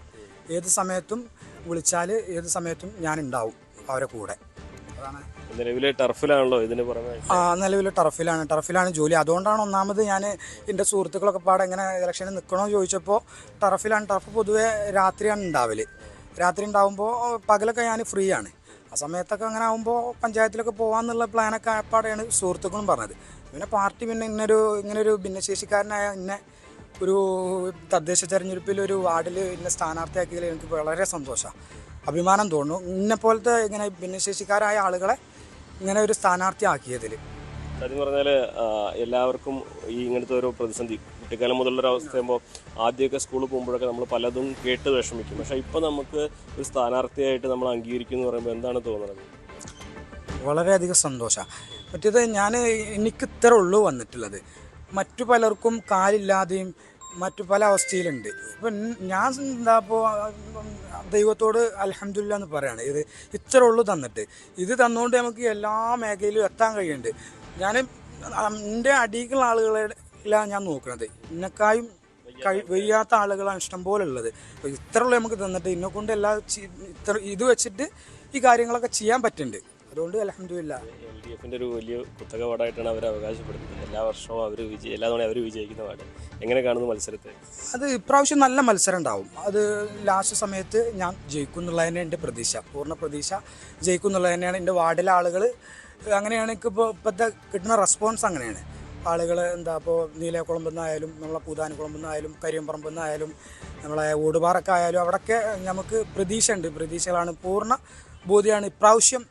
ഏത് സമയത്തും വിളിച്ചാൽ ഏത് സമയത്തും ഞാൻ ഉണ്ടാവും അവരെ കൂടെ. അതാണ്. നിലവിലെ ടർഫിലാണല്ലോ ഇതിന് പുറമെ? നിലവിലെ ടർഫിലാണ് ജോലി. അതുകൊണ്ടാണ് ഒന്നാമത് ഞാൻ എൻ്റെ സുഹൃത്തുക്കളൊക്കെ പാടെ ഇങ്ങനെ ഇലക്ഷനിൽ നിൽക്കണമെന്ന് ചോദിച്ചപ്പോൾ ടർഫിലാണ്. ടർഫ് പൊതുവേ രാത്രിയാണ് ഉണ്ടാവല്. രാത്രി ഉണ്ടാവുമ്പോൾ പകലൊക്കെ ഞാൻ ഫ്രീ ആണ്. ആ സമയത്തൊക്കെ അങ്ങനെ ആകുമ്പോൾ പഞ്ചായത്തിലൊക്കെ പോകാമെന്നുള്ള പ്ലാനൊക്കെ ആയപ്പാടെയാണ് സുഹൃത്തുക്കളും പറഞ്ഞത്. പിന്നെ പാർട്ടി പിന്നെ ഇങ്ങനൊരു ഭിന്നശേഷിക്കാരനായ എന്നെ ഒരു തദ്ദേശ തെരഞ്ഞെടുപ്പിൽ ഒരു വാർഡിൽ ഇന്നെ സ്ഥാനാർത്ഥിയാക്കിയതിൽ എനിക്ക് വളരെ സന്തോഷമാണ്, അഭിമാനം തോന്നുന്നു. ഇന്നെപ്പോലത്തെ ഇങ്ങനെ ഭിന്നശേഷിക്കാരായ ആളുകളെ ഇങ്ങനെ ഒരു സ്ഥാനാർത്ഥിയാക്കിയതിൽ. സത്യം പറഞ്ഞാൽ എല്ലാവർക്കും ഈ ഇങ്ങനത്തെ ഓരോ പ്രതിസന്ധി കുട്ടിക്കാലം മുതലുള്ളൊരു അവസ്ഥയാകുമ്പോൾ ആദ്യമൊക്കെ സ്കൂളിൽ പോകുമ്പോഴൊക്കെ നമ്മൾ പലതും കേട്ട് വിഷമിക്കും. പക്ഷേ ഇപ്പോൾ നമുക്ക് ഒരു സ്ഥാനാർത്ഥിയായിട്ട് നമ്മൾ അംഗീകരിക്കും എന്ന് പറയുമ്പോൾ എന്താണ് തോന്നുന്നത്? വളരെയധികം സന്തോഷമാണ്. മറ്റേത് എനിക്ക് ഇത്ര ഉള്ളൂ വന്നിട്ടുള്ളത്. മറ്റു പലർക്കും കാലില്ലാതെയും മറ്റു പല അവസ്ഥയിലുണ്ട്. ഇപ്പം ഞാൻ എന്താ ഇപ്പോൾ ദൈവത്തോട് അൽഹംദുലില്ലാ എന്ന് പറയാണ്. ഇത് ഇത്ര ഉള്ളൂ തന്നിട്ട്, ഇത് തന്നുകൊണ്ട് നമുക്ക് എല്ലാ മേഖലയിലും എത്താൻ കഴിയുന്നുണ്ട്. ഞാൻ എൻ്റെ അടിയിലുള്ള ആളുകളെല്ലാം ഞാൻ നോക്കുന്നത്, എന്നെക്കായും വയ്യാത്ത ആളുകളാണ് ഇഷ്ടംപോലെ ഉള്ളത്. അപ്പോൾ ഇത്ര ഉള്ളൂ നമുക്ക് തന്നിട്ട്, ഇന്നെക്കൊണ്ട് ഇത് വെച്ചിട്ട് ഈ കാര്യങ്ങളൊക്കെ ചെയ്യാൻ പറ്റുന്നുണ്ട്. അതുകൊണ്ട് അൽഹംദുലില്ലാ. LDFന്റെ ഒരു വലിയ കുത്തകപാടായിട്ടാണ് അവർ അവകാശപ്പെടുന്നത്. എല്ലാ വർഷവും എല്ലാ തവണയും അവർ വിജയിക്കുന്ന പാട്. എങ്ങനെ കാണുന്നു മത്സരത്തെ? അത് ഇപ്രാവശ്യം നല്ല മത്സരം ഉണ്ടാവും. അത് ലാസ്റ്റ് സമയത്ത് ഞാൻ ജയിക്കും എന്നുള്ളത് തന്നെയാണ് എൻ്റെ പ്രതീക്ഷ, പൂർണ്ണ പ്രതീക്ഷ. ജയിക്കും എന്നുള്ളത് തന്നെയാണ് എൻ്റെ വാർഡിലെ ആളുകൾ. അങ്ങനെയാണ് എനിക്കിപ്പോൾ ഇപ്പോഴത്തെ കിട്ടുന്ന റെസ്പോൺസ് അങ്ങനെയാണ്. ആളുകൾ എന്താ ഇപ്പോൾ നീലക്കുളമ്പെന്നായാലും നമ്മളെ പൂതാനിക്കുളമ്പെന്നായാലും കരിയമ്പറമ്പെന്നായാലും നമ്മളെ ഓടുപാറൊക്കെ ആയാലും അവിടെയൊക്കെ നമുക്ക് പ്രതീക്ഷയുണ്ട്. പ്രതീക്ഷകളാണ്, പൂർണ്ണ ബോധ്യമാണ് ഇപ്രാവശ്യം.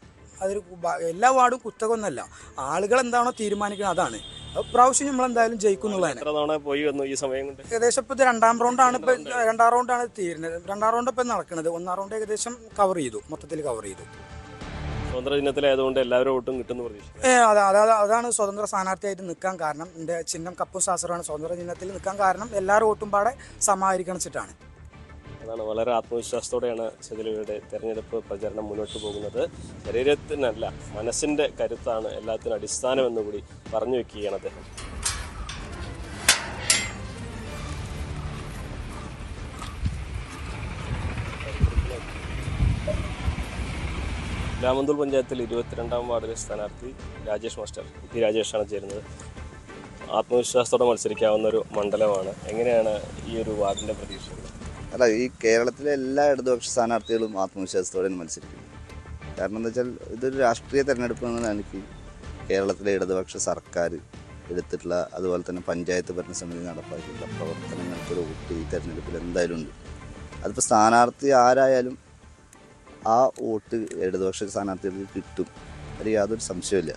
അതൊരു എല്ലാ വാർഡും കുത്തകൊന്നല്ല, ആളുകൾ എന്താണോ തീരുമാനിക്കുന്നത് അതാണ്. പ്രാവശ്യം നമ്മൾ എന്തായാലും ജയിക്കും എന്നുള്ളതാണ്. ഏകദേശം ഇപ്പോൾ ഇത് രണ്ടാം റൗണ്ടാണ് തീരുന്നത്. രണ്ടാം റൗണ്ട് ഇപ്പം നടക്കുന്നത്. ഒന്നാം റൗണ്ട് ഏകദേശം കവർ ചെയ്തു, മൊത്തത്തിൽ കവർ ചെയ്തു. സ്വതന്ത്ര ചിഹ്നത്തിലായതുകൊണ്ട് എല്ലാവരും വോട്ടും കിട്ടുന്ന പ്രതീക്ഷ. അതാണ് സ്വതന്ത്ര സ്ഥാനാർത്ഥിയായിട്ട് നിൽക്കാൻ കാരണം. എൻ്റെ ചിഹ്നം കപ്പും ശാസ്ത്രമാണ്. സ്വതന്ത്ര ചിഹ്നത്തിൽ നിൽക്കാൻ കാരണം എല്ലാവരും വോട്ടും പാടെ സമാഹരിക്കണം വെച്ചിട്ടാണ്. അതാണ് വളരെ ആത്മവിശ്വാസത്തോടെയാണ് ശൈലജയുടെ തെരഞ്ഞെടുപ്പ് പ്രചരണം മുന്നോട്ട് പോകുന്നത്. ശരീരത്തിനല്ല, മനസ്സിൻ്റെ കരുത്താണ് എല്ലാത്തിനും അടിസ്ഥാനം എന്നുകൂടി പറഞ്ഞു വെക്കുകയാണ് അദ്ദേഹം. രാമന്തൂർ പഞ്ചായത്തിൽ 22ാം വാർഡിലെ സ്ഥാനാർത്ഥി രാജേഷ് മാസ്റ്റർ, പി രാജേഷാണ് ചേരുന്നത്. ആത്മവിശ്വാസത്തോടെ മത്സരിക്കാവുന്ന ഒരു മണ്ഡലമാണ്. എങ്ങനെയാണ് ഈ ഒരു വാർഡിൻ്റെ പ്രതീക്ഷ? അല്ല, ഈ കേരളത്തിലെ എല്ലാ ഇടതുപക്ഷ സ്ഥാനാർത്ഥികളും ആത്മവിശ്വാസത്തോടെ മത്സരിക്കുന്നു. കാരണം എന്താ വെച്ചാൽ ഇതൊരു രാഷ്ട്രീയ തെരഞ്ഞെടുപ്പ് എന്നാണ് എനിക്ക് കേരളത്തിലെ ഇടതുപക്ഷ സർക്കാർ എടുത്തിട്ടുള്ള, അതുപോലെ തന്നെ പഞ്ചായത്ത് ഭരണസമിതി നടപ്പാക്കിയിട്ടുള്ള പ്രവർത്തനങ്ങൾക്കൊരു വോട്ട് ഈ തെരഞ്ഞെടുപ്പിൽ എന്തായാലും ഉണ്ട്. അതിപ്പോൾ സ്ഥാനാർത്ഥി ആരായാലും ആ വോട്ട് ഇടതുപക്ഷ സ്ഥാനാർത്ഥികൾക്ക് കിട്ടും, അതിൽ യാതൊരു സംശയമില്ല.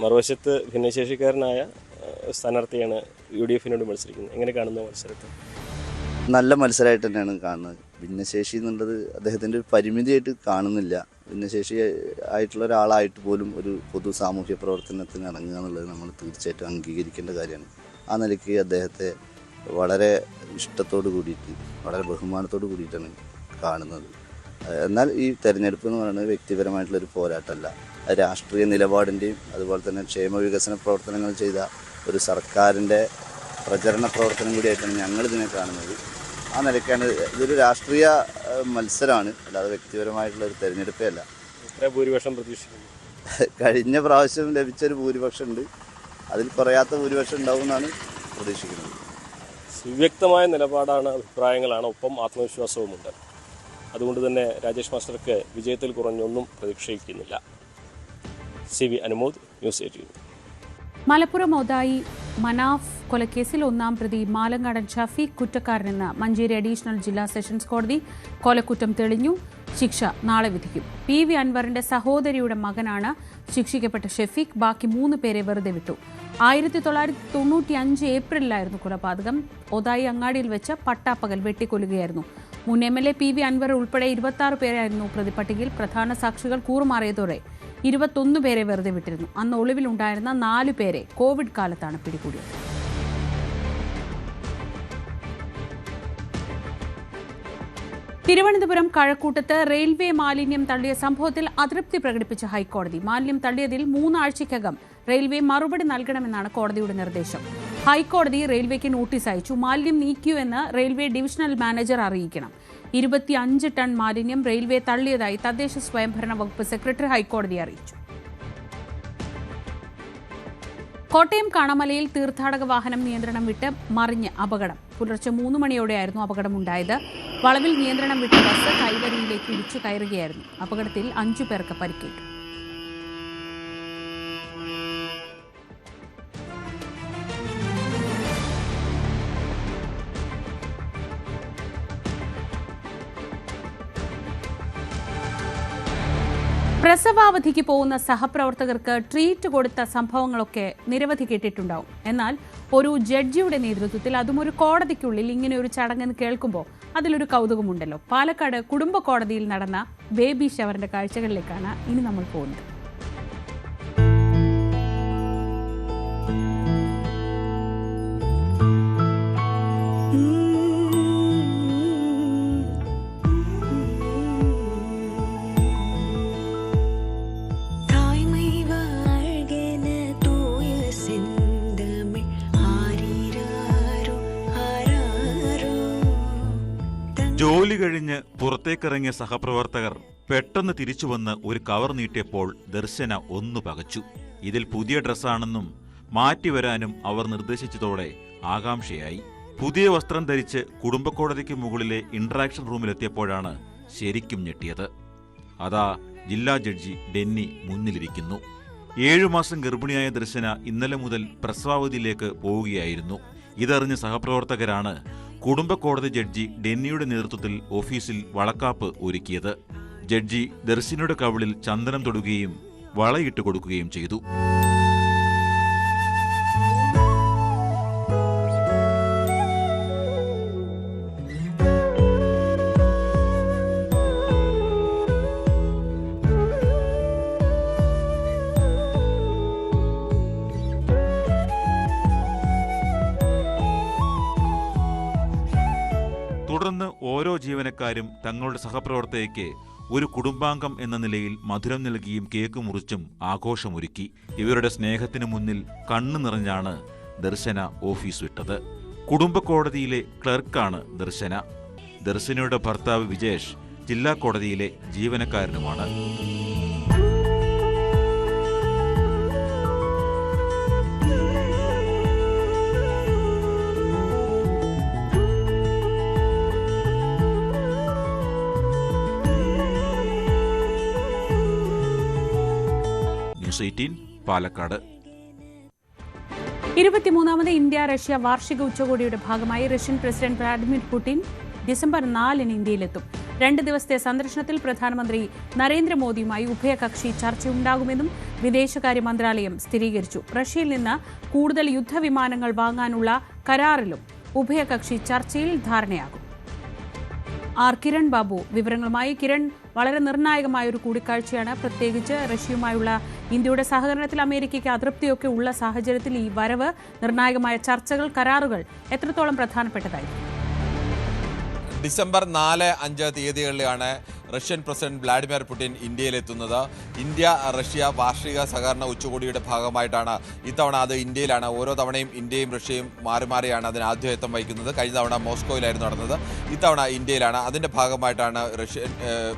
മറുവശത്ത് ഭിന്നശേഷിക്കാരനായ സ്ഥാനാർത്ഥിയാണ് UDFനോട് മത്സരിക്കുന്നത്. എങ്ങനെ കാണുന്നു മത്സരത്തെ? നല്ല മത്സരമായിട്ട് തന്നെയാണ് കാണുന്നത്. ഭിന്നശേഷി എന്നുള്ളത് അദ്ദേഹത്തിൻ്റെ ഒരു പരിമിതിയായിട്ട് കാണുന്നില്ല. ഭിന്നശേഷി ആയിട്ടുള്ള ഒരാളായിട്ട് പോലും ഒരു പൊതു സാമൂഹ്യ പ്രവർത്തനത്തിന് ഇറങ്ങുക എന്നുള്ളത് നമ്മൾ തീർച്ചയായിട്ടും അംഗീകരിക്കേണ്ട കാര്യമാണ്. ആ നിലയ്ക്ക് അദ്ദേഹത്തെ വളരെ ഇഷ്ടത്തോട് കൂടിയിട്ട്, വളരെ ബഹുമാനത്തോട് കൂടിയിട്ടാണ് കാണുന്നത്. എന്നാൽ ഈ തെരഞ്ഞെടുപ്പ് എന്ന് പറയുന്നത് വ്യക്തിപരമായിട്ടുള്ളൊരു പോരാട്ടമല്ല, രാഷ്ട്രീയ നിലപാടിൻ്റെയും അതുപോലെ തന്നെ ക്ഷേമ വികസന പ്രവർത്തനങ്ങൾ ചെയ്ത ഒരു സർക്കാരിൻ്റെ പ്രചരണ പ്രവർത്തനം കൂടിയായിട്ടാണ് ഞങ്ങളിതിനെ കാണുന്നത്. ആ നിലയ്ക്കാണ് ഇതൊരു രാഷ്ട്രീയ മത്സരമാണ്, അല്ലാതെ വ്യക്തിപരമായിട്ടുള്ള ഒരു തെരഞ്ഞെടുപ്പേ അല്ല. ഭൂരിപക്ഷം പ്രതീക്ഷിക്കുന്നു? കഴിഞ്ഞ പ്രാവശ്യം ലഭിച്ചൊരു ഭൂരിപക്ഷം ഉണ്ട്, അതിൽ കുറയാത്ത ഭൂരിപക്ഷം ഉണ്ടാവും എന്നാണ് പ്രതീക്ഷിക്കുന്നത്. സുവ്യക്തമായ നിലപാടാണ്, അഭിപ്രായങ്ങളാണ്, ഒപ്പം ആത്മവിശ്വാസവുമുണ്ട്. അതുകൊണ്ട് തന്നെ രാജേഷ് മാസ്റ്റർക്ക് വിജയത്തിൽ കുറഞ്ഞൊന്നും പ്രതീക്ഷിക്കുന്നില്ല. CV Anumod, news 18. മലപ്പുറം ഒതായി മനാഫ് കൊലക്കേസിൽ 1-ാം പ്രതി മാലങ്ങാടൻ ഷഫീഖ് കുറ്റക്കാരനെന്ന് മഞ്ചേരി അഡീഷണൽ ജില്ലാ സെഷൻസ് കോടതി. കൊലക്കുറ്റം തെളിഞ്ഞു, ശിക്ഷ നാളെ വിധിക്കും. PV അൻവറിന്റെ സഹോദരിയുടെ മകനാണ് ശിക്ഷിക്കപ്പെട്ട ഷഫീഖ്. ബാക്കി 3 പേരെ വെറുതെ വിട്ടു. 1995 ഏപ്രിലിലായിരുന്നു കൊലപാതകം. ഒതായി അങ്ങാടിയിൽ വെച്ച് പട്ടാപ്പകൽ വെട്ടിക്കൊല്ലുകയായിരുന്നു. മുൻ MLA PV അൻവർ ഉൾപ്പെടെ 26 പേരായിരുന്നു പ്രതിപട്ടികയിൽ. പ്രധാന സാക്ഷികൾ കൂറുമാറിയതോടെ 21 പേരെ വെറുതെ വിട്ടിരുന്നു. അന്ന് ഒളിവിലുണ്ടായിരുന്ന 4 പേരെ കോവിഡ് കാലത്താണ് പിടികൂടിയത്. തിരുവനന്തപുരം കഴക്കൂട്ടത്ത് റെയിൽവേ മാലിന്യം തള്ളിയ സംഭവത്തിൽ അതൃപ്തി പ്രകടിപ്പിച്ച ഹൈക്കോടതി. മാലിന്യം തള്ളിയതിൽ 3 ആഴ്ചയ്ക്കകം റെയിൽവേ മറുപടി നൽകണമെന്നാണ് കോടതിയുടെ നിർദ്ദേശം. ഹൈക്കോടതി റെയിൽവേക്ക് നോട്ടീസ് അയച്ചു. മാലിന്യം നീക്കിയുവെന്ന് റെയിൽവേ ഡിവിഷണൽ മാനേജർ അറിയിക്കണം. 25 ടൺ മാലിന്യം റെയിൽവേ തള്ളിയതായി തദ്ദേശ സ്വയംഭരണ വകുപ്പ് സെക്രട്ടറി ഹൈക്കോടതിയെ അറിയിച്ചു. കോട്ടയം കാണമലയിൽ തീർത്ഥാടക വാഹനം നിയന്ത്രണം വിട്ട് മറിഞ്ഞ് അപകടം. പുലർച്ചെ 3 മണിയോടെയായിരുന്നു അപകടമുണ്ടായത്. വളവിൽ നിയന്ത്രണം വിട്ട ബസ് കൈവരിയിലേക്ക് ഇടിച്ചു കയറുകയായിരുന്നു. അപകടത്തിൽ 5 പേർക്ക് പരിക്കേറ്റു. പ്രസവാവധിക്ക് പോകുന്ന സഹപ്രവർത്തകർക്ക് ട്രീറ്റ് കൊടുത്ത സംഭവങ്ങളൊക്കെ നിരവധി കേട്ടിട്ടുണ്ടാവും. എന്നാൽ ഒരു ജഡ്ജിയുടെ നേതൃത്വത്തിൽ, അതും ഒരു കോടതിക്കുള്ളിൽ ഇങ്ങനെ ഒരു ചടങ്ങെന്ന് കേൾക്കുമ്പോൾ അതിലൊരു കൗതുകമുണ്ടല്ലോ. പാലക്കാട് കുടുംബ കോടതിയിൽ നടന്ന ബേബി ഷവറിന്റെ കാഴ്ചകളിലേക്കാണ് ഇനി നമ്മൾ പോകുന്നത്. ജോലി കഴിഞ്ഞ് പുറത്തേക്കിറങ്ങിയ സഹപ്രവർത്തകർ പെട്ടെന്ന് തിരിച്ചു വന്ന് ഒരു കവർ നീട്ടിയപ്പോൾ ദർശന ഒന്നു പകച്ചു. ഇതിൽ പുതിയ ഡ്രസ്സാണെന്നും മാറ്റിവരാനും അവർ നിർദ്ദേശിച്ചതോടെ ആകാംക്ഷയായി. പുതിയ വസ്ത്രം ധരിച്ച് കുടുംബക്കോടതിക്ക് മുകളിലെ ഇന്ററാക്ഷൻ റൂമിലെത്തിയപ്പോഴാണ് ശരിക്കും ഞെട്ടിയത്. അതാ ജില്ലാ ജഡ്ജി ഡെന്നി മുന്നിലിരിക്കുന്നു. 7 മാസം ഗർഭിണിയായ ദർശന ഇന്നലെ മുതൽ പ്രസവാവധിയിലേക്ക് പോവുകയായിരുന്നു. ഇതറിഞ്ഞ സഹപ്രവർത്തകരാണ് കുടുംബക്കോടതി ജഡ്ജി ഡെന്നിയുടെ നേതൃത്വത്തിൽ ഓഫീസിൽ വളക്കാപ്പ് ഒരുക്കിയത്. ജഡ്ജി ദർശനയുടെ കവിളിൽ ചന്ദനം തൊടുകയും വളയിട്ട് കൊടുക്കുകയും ചെയ്തു. തുടർന്ന് ഓരോ ജീവനക്കാരും തങ്ങളുടെ സഹപ്രവർത്തകയ്ക്ക് ഒരു കുടുംബാംഗം എന്ന നിലയിൽ മധുരം നൽകിയും കേക്ക് മുറിച്ചും ആഘോഷമൊരുക്കി. ഇവരുടെ സ്നേഹത്തിനു മുന്നിൽ കണ്ണു നിറഞ്ഞാണ് ദർശന ഓഫീസ് വിട്ടത്. കുടുംബക്കോടതിയിലെ ക്ലർക്കാണ് ദർശന. ദർശനയുടെ ഭർത്താവ് വിജേഷ് ജില്ലാ കോടതിയിലെ ജീവനക്കാരനുമാണ്. ന്യൂസ് 18 പാലക്കാട്. 23ാമത് ഇന്ത്യ റഷ്യ വാർഷിക ഉച്ചകോടിയുടെ ഭാഗമായി Russian president Vladimir Putin December 4-ന് ഇന്ത്യയിലെത്തും. 2 ദിവസത്തെ സന്ദർശനത്തിൽ പ്രധാനമന്ത്രി നരേന്ദ്രമോദിയുമായി ഉഭയകക്ഷി ചർച്ചയുണ്ടാകുമെന്നും വിദേശകാര്യ മന്ത്രാലയം സ്ഥിരീകരിച്ചു. റഷ്യയിൽ നിന്ന് കൂടുതൽ യുദ്ധവിമാനങ്ങൾ വാങ്ങാനുള്ള കരാറിലും ഉഭയകക്ഷി ചർച്ചയിൽ ധാരണയാകും. കിരൺ ബാബു വിവരങ്ങളുമായി. കിരൺ, വളരെ നിർണായകമായ ഒരു കൂടിക്കാഴ്ചയാണ്. പ്രത്യേകിച്ച് റഷ്യയുമായുള്ള ഇന്ത്യയുടെ സഹകരണത്തിൽ അമേരിക്കയ്ക്ക് അതൃപ്തിയൊക്കെ ഉള്ള സാഹചര്യത്തിൽ ഈ വരവ്, നിർണായകമായ ചർച്ചകൾ, കരാറുകൾ എത്രത്തോളം പ്രധാനപ്പെട്ടതായിരുന്നു? ഡിസംബർ 4-5 തീയതികളിലാണ് റഷ്യൻ പ്രസിഡന്റ് വ്ളാഡിമിർ പുടിൻ ഇന്ത്യയിലെത്തുന്നത്. ഇന്ത്യ റഷ്യ വാർഷിക സഹകരണ ഉച്ചകോടിയുടെ ഭാഗമായിട്ടാണ് ഇത്തവണ അത് ഇന്ത്യയിലാണ്. ഓരോ തവണയും ഇന്ത്യയും റഷ്യയും മാറി മാറിയാണ് അതിന് ആതിഥേയത്വം വഹിക്കുന്നത്. കഴിഞ്ഞ തവണ മോസ്കോയിലായിരുന്നു നടന്നത്, ഇത്തവണ ഇന്ത്യയിലാണ്. അതിൻ്റെ ഭാഗമായിട്ടാണ് റഷ്യൻ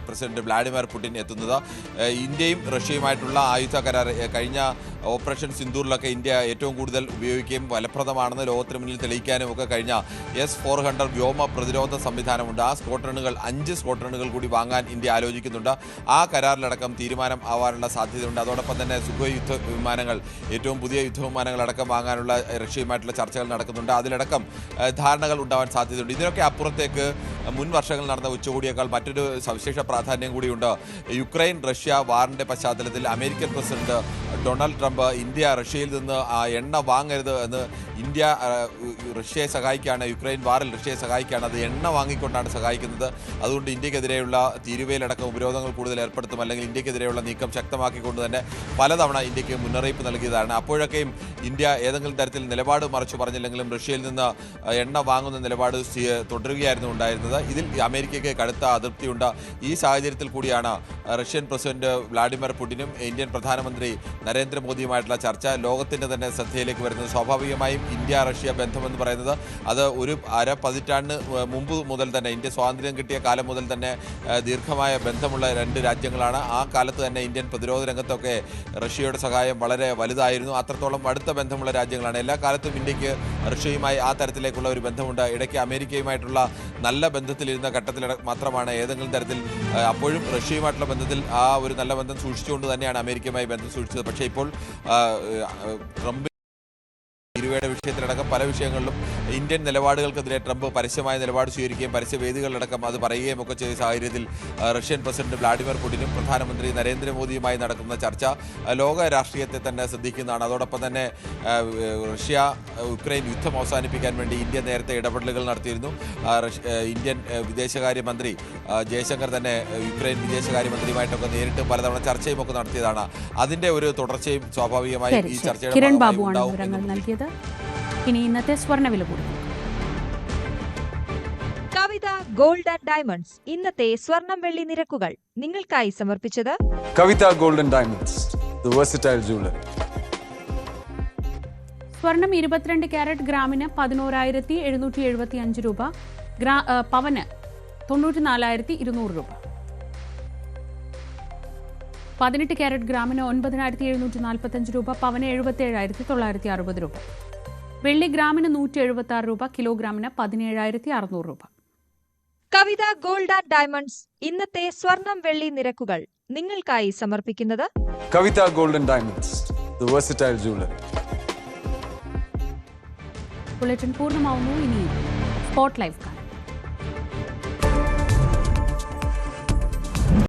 പ്രസിഡന്റ് വ്ളാഡിമിർ പുടിൻ എത്തുന്നത്. ഇന്ത്യയും റഷ്യയുമായിട്ടുള്ള ആയുധ കരാർ കഴിഞ്ഞ ഓപ്പറേഷൻ സിന്ദൂറിലൊക്കെ ഇന്ത്യ ഏറ്റവും കൂടുതൽ ഉപയോഗിക്കുകയും ഫലപ്രദമാണെന്ന് ലോകത്തിന് മുന്നിൽ തെളിയിക്കാനും ഒക്കെ കഴിഞ്ഞ S-400 വ്യോമ പ്രതിരോധ സംവിധാനമുണ്ട്. ആ സ്ക്വാഡ്രണുകൾ 5 സ്ക്വാഡ്രണുകൾ കൂടി വാങ്ങാൻ ഇന്ത്യ ആലോചിക്കുന്നുണ്ട്. ആ കരാറിലടക്കം തീരുമാനം ആവാനുള്ള സാധ്യതയുണ്ട്. അതോടൊപ്പം തന്നെ സുഖോയ് യുദ്ധവിമാനങ്ങൾ, ഏറ്റവും പുതിയ യുദ്ധവിമാനങ്ങളടക്കം വാങ്ങാനുള്ള റഷ്യയുമായിട്ടുള്ള ചർച്ചകൾ നടക്കുന്നുണ്ട്. അതിലടക്കം ധാരണകൾ ഉണ്ടാവാൻ സാധ്യതയുണ്ട്. ഇതിനൊക്കെ അപ്പുറത്തേക്ക് മുൻ വർഷങ്ങൾ നടന്ന ഉച്ചകോടിയേക്കാൾ മറ്റൊരു സവിശേഷ പ്രാധാന്യം കൂടിയുണ്ട്. യുക്രൈൻ റഷ്യ വാറിൻ്റെ പശ്ചാത്തലത്തിൽ American president Donald Trump India റഷ്യയിൽ നിന്ന് എണ്ണ വാങ്ങരുത് എന്ന്, ഇന്ത്യ റഷ്യയെ സഹായിക്കുകയാണ്, യുക്രൈൻ വാറിൽ റഷ്യയെ സഹായിക്കുകയാണ്, അത് എണ്ണ വാങ്ങിക്കൊണ്ടാണ് സഹായിക്കുന്നത്, അതുകൊണ്ട് ഇന്ത്യക്കെതിരെയുള്ള തീരുവയിലടക്കം ഉപരോധങ്ങൾ കൂടുതൽ ഏർപ്പെടുത്തും, അല്ലെങ്കിൽ ഇന്ത്യക്കെതിരെയുള്ള നീക്കം ശക്തമാക്കിക്കൊണ്ട് തന്നെ പലതവണ ഇന്ത്യക്ക് മുന്നറിയിപ്പ് നൽകിയതാണ്. അപ്പോഴൊക്കെയും ഇന്ത്യ ഏതെങ്കിലും തരത്തിൽ നിലപാട് മറിച്ചു പറഞ്ഞില്ലെങ്കിലും റഷ്യയിൽ നിന്ന് എണ്ണ വാങ്ങുന്ന നിലപാട് തുടരുകയായിരുന്നു ഉണ്ടായിരുന്നത്. ഇതിൽ അമേരിക്കയ്ക്ക് കടുത്ത അതൃപ്തിയുണ്ട്. ഈ സാഹചര്യത്തിൽ കൂടിയാണ് റഷ്യൻ പ്രസിഡന്റ് വ്ളാഡിമിർ പുടിനും ഇന്ത്യൻ പ്രധാനമന്ത്രി നരേന്ദ്രമോദിയുമായിട്ടുള്ള ചർച്ച ലോകത്തിൻ്റെ തന്നെ ശ്രദ്ധയിലേക്ക് വരുന്നത്. സ്വാഭാവികമായും ഇന്ത്യ റഷ്യ ബന്ധമെന്ന് പറയുന്നത് അത് ഒരു പതിറ്റാണ്ട് മുമ്പ് മുതൽ തന്നെ, ഇന്ത്യ സ്വാതന്ത്ര്യം കിട്ടിയ കാലം മുതൽ തന്നെ ദീർഘമായ ബന്ധമുള്ള 2 രാജ്യങ്ങളാണ്. ആ കാലത്ത് തന്നെ ഇന്ത്യൻ പ്രതിരോധ രംഗത്തൊക്കെ റഷ്യയുടെ സഹായം വളരെ വലുതായിരുന്നു. അത്രത്തോളം അടുത്ത ബന്ധമുള്ള രാജ്യങ്ങളാണ്. എല്ലാ കാലത്തും ഇന്ത്യക്ക് റഷ്യയുമായി ആ തരത്തിലേക്കുള്ള ഒരു ബന്ധമുണ്ട്. ഇടയ്ക്ക് അമേരിക്കയുമായിട്ടുള്ള നല്ല ബന്ധത്തിലിരുന്ന ഘട്ടത്തിൽ മാത്രമാണ് ഏതെങ്കിലും തരത്തിൽ, അപ്പോഴും റഷ്യയുമായിട്ടുള്ള ബന്ധത്തിൽ ആ ഒരു നല്ല ബന്ധം സൂക്ഷിച്ചുകൊണ്ട് തന്നെയാണ് അമേരിക്കയുമായി ബന്ധം സൂക്ഷിച്ചത്. പക്ഷേ ഇപ്പോൾ ട്രംപ് തീരുവയുടെ വിഷയത്തിലടക്കം പല വിഷയങ്ങളിലും ഇന്ത്യൻ നിലപാടുകൾക്കെതിരെ ട്രംപ് പരസ്യമായ നിലപാട് സ്വീകരിക്കുകയും പരസ്യവേദികളിലടക്കം അത് പറയുകയും ഒക്കെ ചെയ്ത സാഹചര്യത്തിൽ റഷ്യൻ പ്രസിഡന്റ് വ്ളാഡിമിർ പുടിനും പ്രധാനമന്ത്രി നരേന്ദ്രമോദിയുമായി നടക്കുന്ന ചർച്ച ലോക രാഷ്ട്രീയത്തെ തന്നെ ശ്രദ്ധിക്കുന്നതാണ്. അതോടൊപ്പം തന്നെ റഷ്യ യുക്രൈൻ യുദ്ധം അവസാനിപ്പിക്കാൻ വേണ്ടി ഇന്ത്യ നേരത്തെ ഇടപെടലുകൾ നടത്തിയിരുന്നു. ഇന്ത്യൻ വിദേശകാര്യമന്ത്രി ജയശങ്കർ തന്നെ യുക്രൈൻ വിദേശകാര്യമന്ത്രിയുമായിട്ടൊക്കെ നേരിട്ട് പലതവണ ചർച്ചയും ഒക്കെ നടത്തിയതാണ്. അതിന്റെ ഒരു തുടർച്ചയും സ്വാഭാവികമായും ഈ ചർച്ചയുടെ ഭാഗമായി. ഇനി ഇന്നത്തെ സ്വർണ്ണവില കൂടി. കവിത ഗോൾഡ് ആൻഡ് ഡയമണ്ട്സ് ഇന്നത്തെ സ്വർണം വെള്ളി നിരക്കുകൾ നിങ്ങൾക്കായി സമർപ്പിച്ചത് Kavitha gold and diamonds, the versatile jeweller. സ്വർണം 22 ക്യാരറ്റ് ഗ്രാമിന് 11,775 രൂപ, പവന് 94,200 രൂപ. 18 ക്യാരറ്റ് ഗ്രാമിന് 9,745 രൂപ, പവന് 77,960 രൂപ. വെള്ളി ഗ്രാമിന് 176 രൂപ, കിലോഗ്രാമിന് 17,600 രൂപ. കവിത ഗോൾഡ് ആൻഡ് ഡയമണ്ട്സ് ഇന്നത്തെ സ്വർണം വെള്ളി നിരക്കുകൾ നിങ്ങൾക്കായി സമർപ്പിക്കുന്നത് Kavita Gold and Diamonds, the versatile jeweler. Bulletin പൂർണ്ണമാവുന്നു. ഇനി സ്പോട്ട് ലൈവ്.